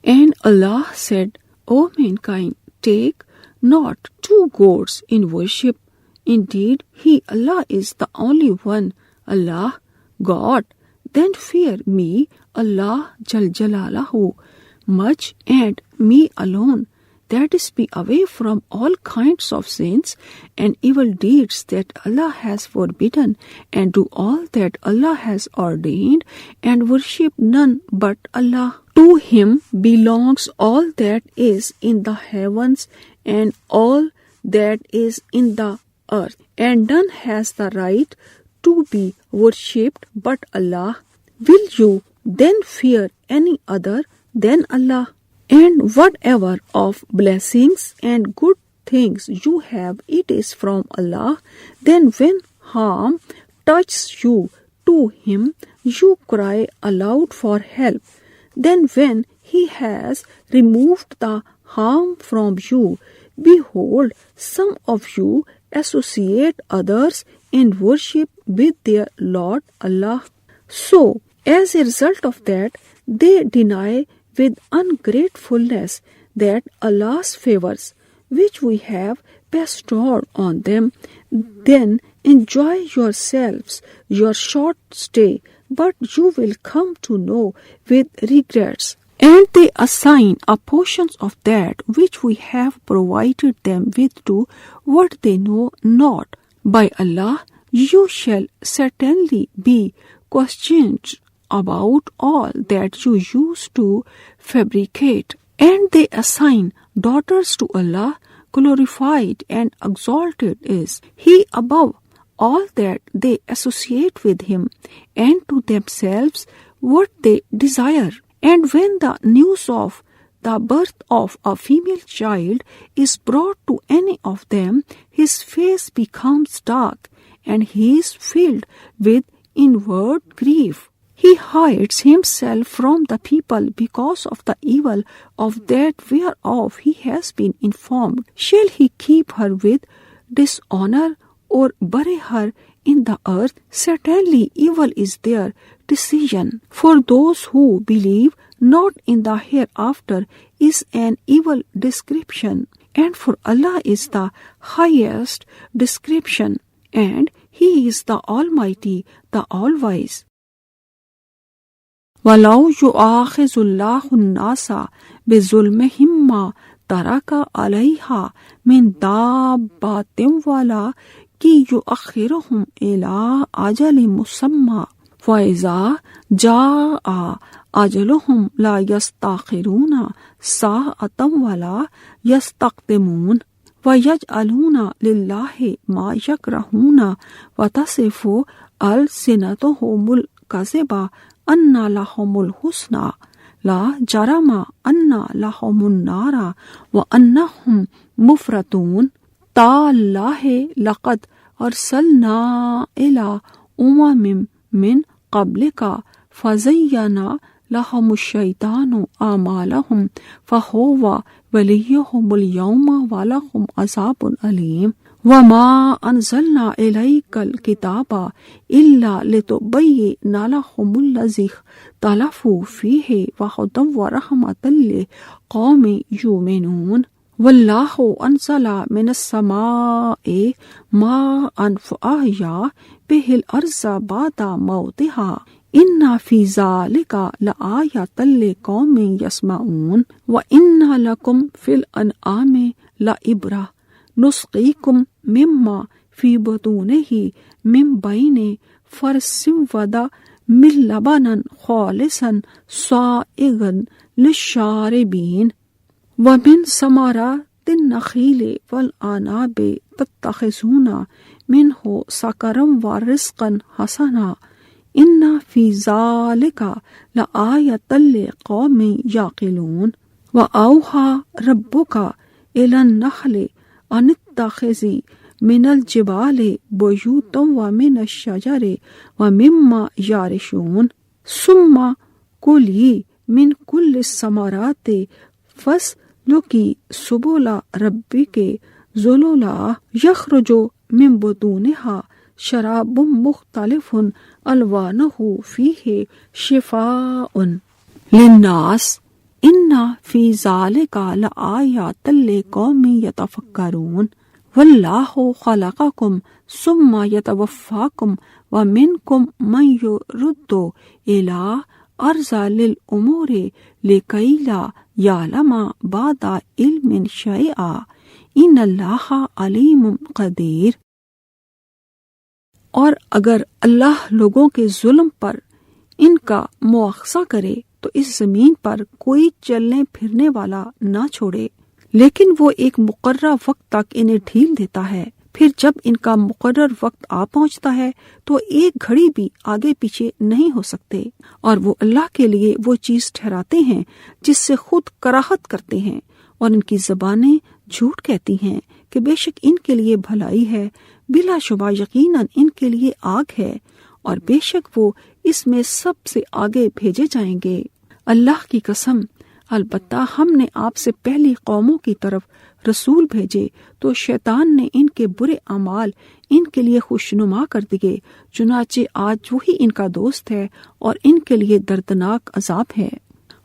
Speaker 1: And Allah said, O mankind, take not two gods in worship. Indeed, He, Allah, is the only one. Allah, God. Then fear me, Allah Jal Jalalahu, much, and me alone. That is, be away from all kinds of sins and evil deeds that Allah has forbidden, and do all that Allah has ordained, and worship none but Allah. To Him belongs all that is in the heavens and all that is in the earth, and none has the right to be worshipped but Allah. Will you then fear any other than Allah? And whatever of blessings and good things you have, it is from Allah. Then when harm touches you, to Him you cry aloud for help. Then when He has removed the harm from you, behold, some of you associate others in worship with their Lord Allah. So, as a result of that, they deny with ungratefulness that Allah's favors, which we have bestowed on them. Then enjoy yourselves your short stay, but you will come to know with regrets. And they assign a portion of that which we have provided them with to what they know not. By Allah, you shall certainly be questioned about all that you used to fabricate. And they assign daughters to Allah, glorified and exalted is He above all that they associate with Him, and to themselves what they desire. And when the news of the birth of a female child is brought to any of them, his face becomes dark, and he is filled with inward grief. He hides himself from the people because of the evil of that whereof he has been informed. Shall he keep her with dishonor or bury her in the earth? Certainly evil is their decision. For those who believe not in the hereafter is an evil description, and for Allah is the highest description, and He is the Almighty, the All-Wise. وَلَوْ يُؤَاخِذُ اللَّهُ النَّاسَ بِظُلْمِهِمْ مَا تَرَكَ عَلَيْهَا مِنْ دَابَّةٍ وَلَكِنْ يُؤَخِّرُهُمْ إِلَى أَجَلٍ مُّسَمًّى فَإِذَا جَاءَ أَجَلُهُمْ لَا يَسْتَأْخِرُونَ سَاعَةً وَلَا يَسْتَقْدِمُونَ وَيَجْعَلُونَ لِلَّهِ مَا يَكْرَهُونَ وَتَصِفُ أَلْسِنَتُهُمُ الْكَذِبَ أَنَّ لَهُمُ الْحُسْنَى لا جرم أن لهم النار وأنهم مفرطون تالله لقد أرسلنا إلى من قبلك فزين لهم الشيطان أعمالهم فهو وليهم اليوم ولهم عذاب أليم وما أنزلنا إليك الكتاب إلا لتبين لهم الذي اختلفوا فيه وهدى ورحمة لقوم يؤمنون والله أنزل من السماء ماء فأحيا به الأرض بعد موتها إن في ذلك لآية لقوم يسمعون وإن لكم في الأنعام لعبرة نسقيكم مما في بطونه من بين فرث ودم من لبنا خالصا سائغا للشاربين ومن ثمرات النخيل والأعناب تتخذون منه سكرا ورزقا حسنا إن في ذلك لآية لقوم يعقلون وأوحى ربك إلى النحل أن اتخذي من الجبال بيوتا ومن الشجر ومما يعرشون ثم كلي من كل الثمرات فاسلكي سبل ربك ذللا يخرج من بطونها شراب مختلف ألوانه فيه شفاء للناس إن في ذلك لآيات لقوم يتفكرون والله خلقكم ثم يتوفاكم ومنكم من يرد إلى أرذل الأمور لكي لا يعلم بعد علم شيئا إن الله عليم قدير. اور اگر اللہ لوگوں کے ظلم پر ان کا مواخذہ کرے تو اس زمین پر کوئی چلنے پھرنے والا نہ چھوڑے، لیکن وہ ایک مقررہ وقت تک انہیں ڈھیل دیتا ہے، پھر جب ان کا مقرر وقت آ پہنچتا ہے تو ایک گھڑی بھی آگے پیچھے نہیں ہو سکتے، اور وہ اللہ کے لیے وہ چیز ٹھہراتے ہیں جس سے خود کراہت کرتے ہیں، اور ان کی زبانیں جھوٹ کہتی ہیں کہ بے شک ان کے لیے بھلائی ہے، بلا شبہ یقیناً ان کے لیے آگ ہے، اور بے شک وہ اس میں سب سے آگے بھیجے جائیں گے۔ اللہ کی قسم، البتہ ہم نے آپ سے پہلی قوموں کی طرف رسول بھیجے تو شیطان نے ان کے برے اعمال ان کے لیے خوشنما کر دیے، چنانچہ آج وہی ان کا دوست ہے اور ان کے لیے دردناک عذاب ہے۔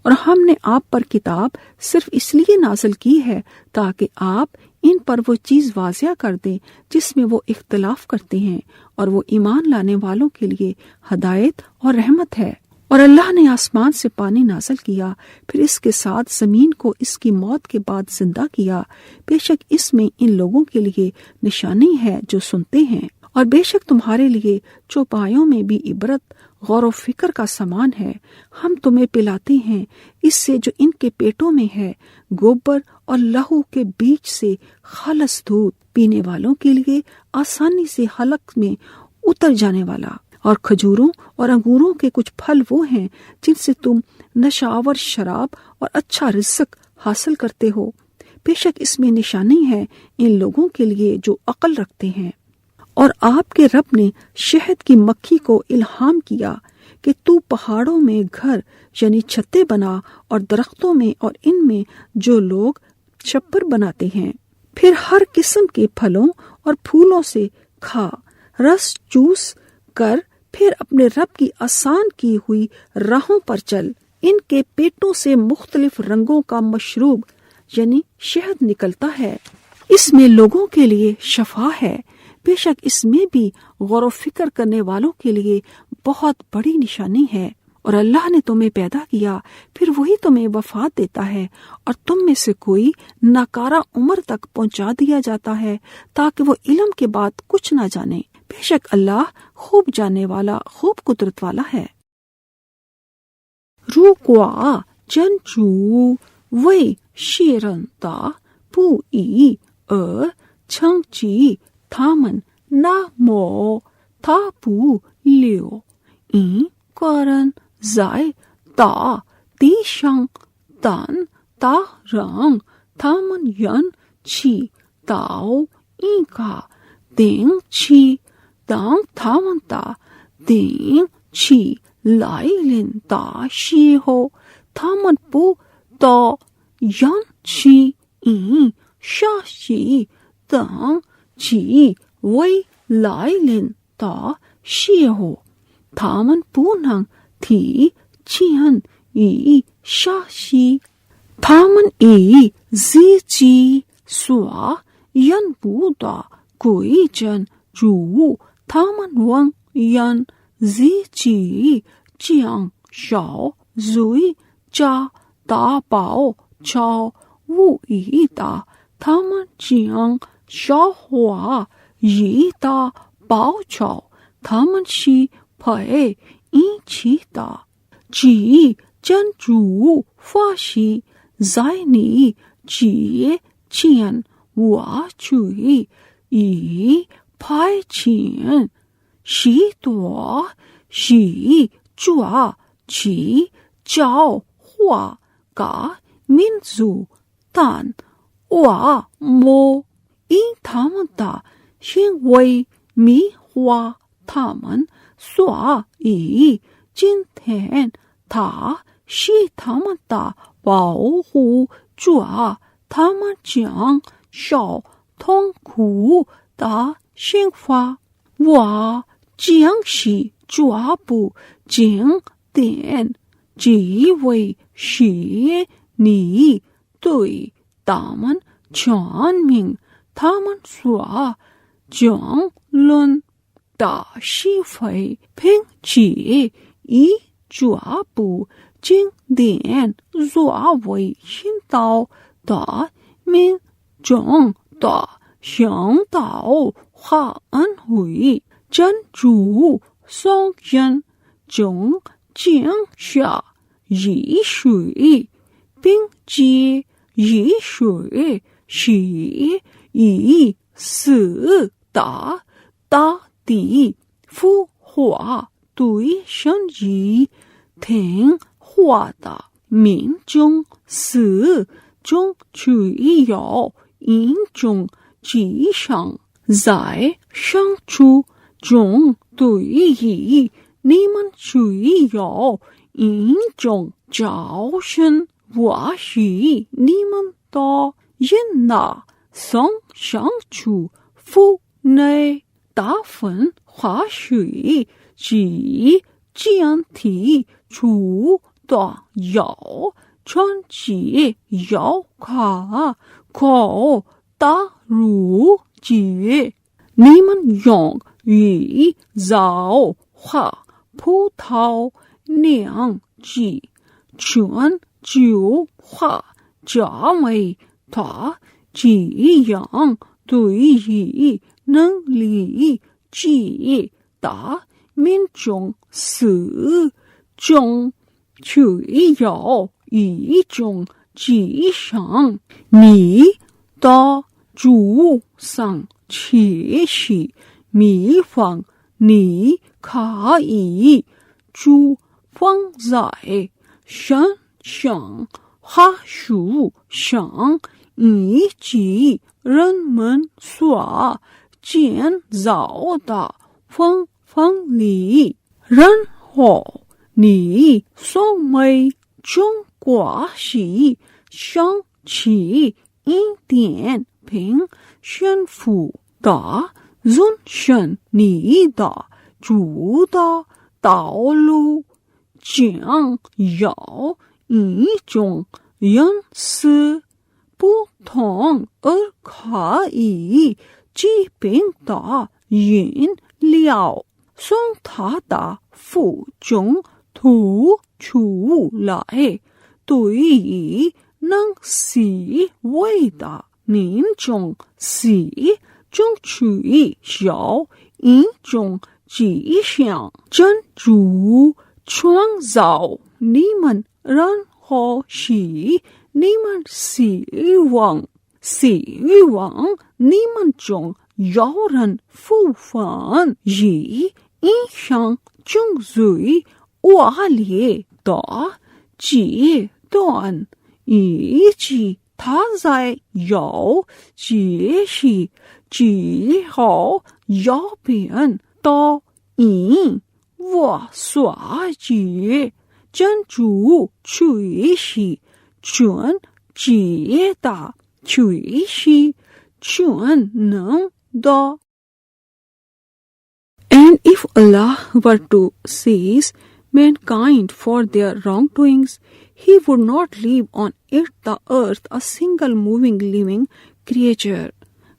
Speaker 1: اور ہم نے آپ پر کتاب صرف اس لیے نازل کی ہے تاکہ آپ ان پر وہ چیز واضح کر دیں جس میں وہ اختلاف کرتے ہیں، اور وہ ایمان لانے والوں کے لیے ہدایت اور رحمت ہے۔ اور اللہ نے آسمان سے پانی نازل کیا، پھر اس کے ساتھ زمین کو اس کی موت کے بعد زندہ کیا، بے شک اس میں ان لوگوں کے لیے نشانی ہے جو سنتے ہیں، اور بے شک تمہارے لیے چوپایوں میں بھی عبرت غور و فکر کا سامان ہے۔ ہم تمہیں پلاتے ہیں اس سے جو ان کے پیٹوں میں ہے، گوبر اور لہو کے بیچ سے خالص دودھ، پینے والوں کے لیے آسانی سے حلق میں اتر جانے والا، اور کھجوروں اور انگوروں کے کچھ پھل وہ ہیں جن سے تم نشاور شراب اور اچھا رزق حاصل کرتے ہو، بے شک اس میں نشانی ہے ان لوگوں کے لیے جو عقل رکھتے ہیں۔ اور آپ کے رب نے شہد کی مکھی کو الہام کیا کہ تو پہاڑوں میں گھر یعنی چھتیں بنا اور درختوں میں اور ان میں جو لوگ چھپر بناتے ہیں، پھر ہر قسم کے پھلوں اور پھولوں سے کھا، رس چوس کر، پھر اپنے رب کی آسان کی ہوئی راہوں پر چل۔ ان کے پیٹوں سے مختلف رنگوں کا مشروب یعنی شہد نکلتا ہے، اس میں لوگوں کے لیے شفا ہے، بے شک اس میں بھی غور و فکر کرنے والوں کے لیے بہت بڑی نشانی ہے۔ اور اللہ نے تمہیں پیدا کیا، پھر وہی تمہیں وفات دیتا ہے، اور تم میں سے کوئی ناکارہ عمر تک پہنچا دیا جاتا ہے تاکہ وہ علم کے بعد کچھ نہ جانے۔ بے شک اللہ خوب جاننے والا، خوب قدرت والا ہے۔ 如果真主为世人的不义而惩治他们，那么他不留一个人在大地上，但他让他们人去到一个定期，当他们的定期来临的时候，他们不得人去杀死，等其未来临的时候，他们不能提前杀死。他们以自己所认不得规正主，他们往人自己将受罪加大报仇无益的，他们将消化一的报仇，他们是配一起的。即真主发誓在你之前我去以派遣许多使者去教化各民族，但我没因他们的行为迷惑他们，所以今天他是他们的保护者，他们将受痛苦的刑罚。我将是抓不经典，只为使你对他们全明他们所讲论的是非，并且以抓不经典作为引导的民众的向导和恩惠。真主送人中降下雨水，并且雨水是以死的大地复活对生日听话的民众死中只有一种迹象，在上主中对于你们只有一种教训，我是你们的人呐，从上主腹内大分化水，即将提出的有传奇有卡口大如节，你们用鱼枣花葡萄酿制全球化价位，它这样对于能力极大民众死中却有一种迹象，你的祖上确实秘方，你可以住放在山上和树上，以及人们所建造的方法里，然后你送美中国喜相起一点评宣府的认识你的主的道路，将有一种认识不同而可以疾病的饮料，从他的腹中吐出来，对于能洗胃的民众是争取有一种迹象，真主创造你们，然后是你们希望你们中有人复犯以影响正最恶劣的阶段，以及他在有解释之后要变的因我所知真主垂是全知的垂是全能的。And if Allah were to seize mankind for their wrongdoings, He would not leave on the earth a single moving living creature,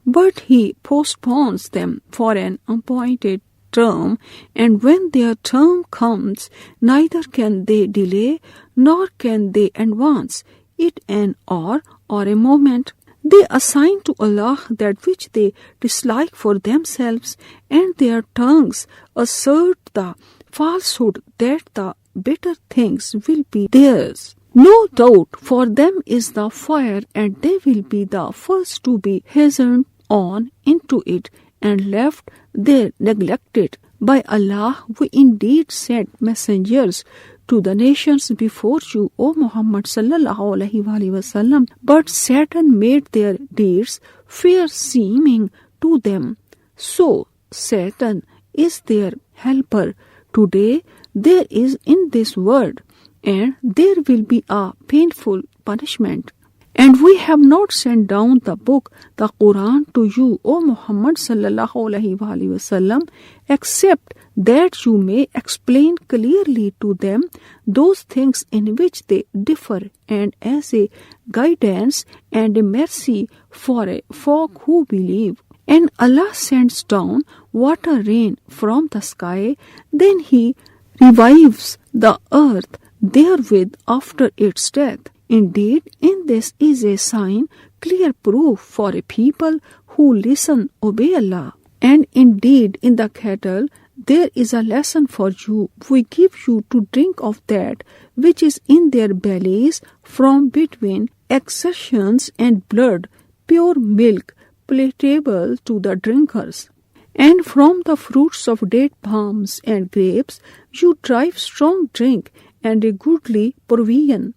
Speaker 1: but He postpones them for an appointed term, and when their term comes, neither can they delay nor can they advance it an hour or a moment. They assign to Allah that which they dislike for themselves, and their tongues assert the falsehood that the better things will be theirs. No doubt for them is the fire, and they will be the first to be hastened on into it and left there neglected. By Allah, we indeed sent messengers to the nations before you, O Muhammad sallallahu alaihi wasallam, but Satan made their deeds fair seeming to them. So Satan is their helper. Today there is in this world, and there will be a painful punishment. And we have not sent down the book, the Quran, to you, O Muhammad sallallahu alaihi wasallam, except that you may explain clearly to them those things in which they differ, and as a guidance and a mercy for a folk who believe. And Allah sends down water rain from the sky, then He revives the earth therewith after its death. Indeed, in this is a sign, clear proof for a people who listen, obey Allah. And indeed, in the cattle, there is a lesson for you. We give you to drink of that which is in their bellies from between exertions and blood, pure milk, palatable to the drinkers. And from the fruits of date palms and grapes, you drive strong drink and a goodly provision.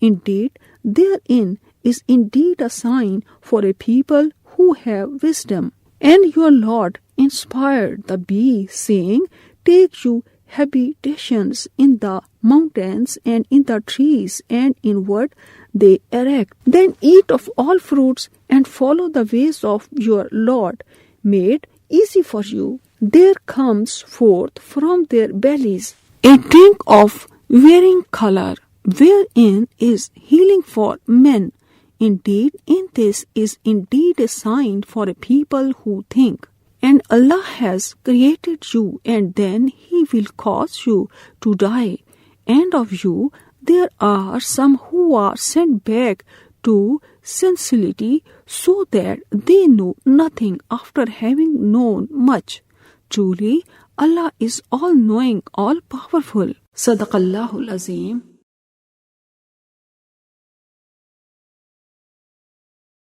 Speaker 1: Indeed, therein is indeed a sign for a people who have wisdom. And your Lord inspired the bee, saying, take you habitations in the mountains and in the trees and in what they erect. Then eat of all fruits and follow the ways of your Lord, made easy for you. There comes forth from their bellies a drink of varying color, wherein is healing for men. Indeed, in this is indeed a sign for a people who think. And Allah has created you, and then He will cause you to die. And of you there are some who are sent back to sensibility, so that they know nothing after having known much. Truly, Allah is all-knowing, all-powerful. Sadaqallahul Azim.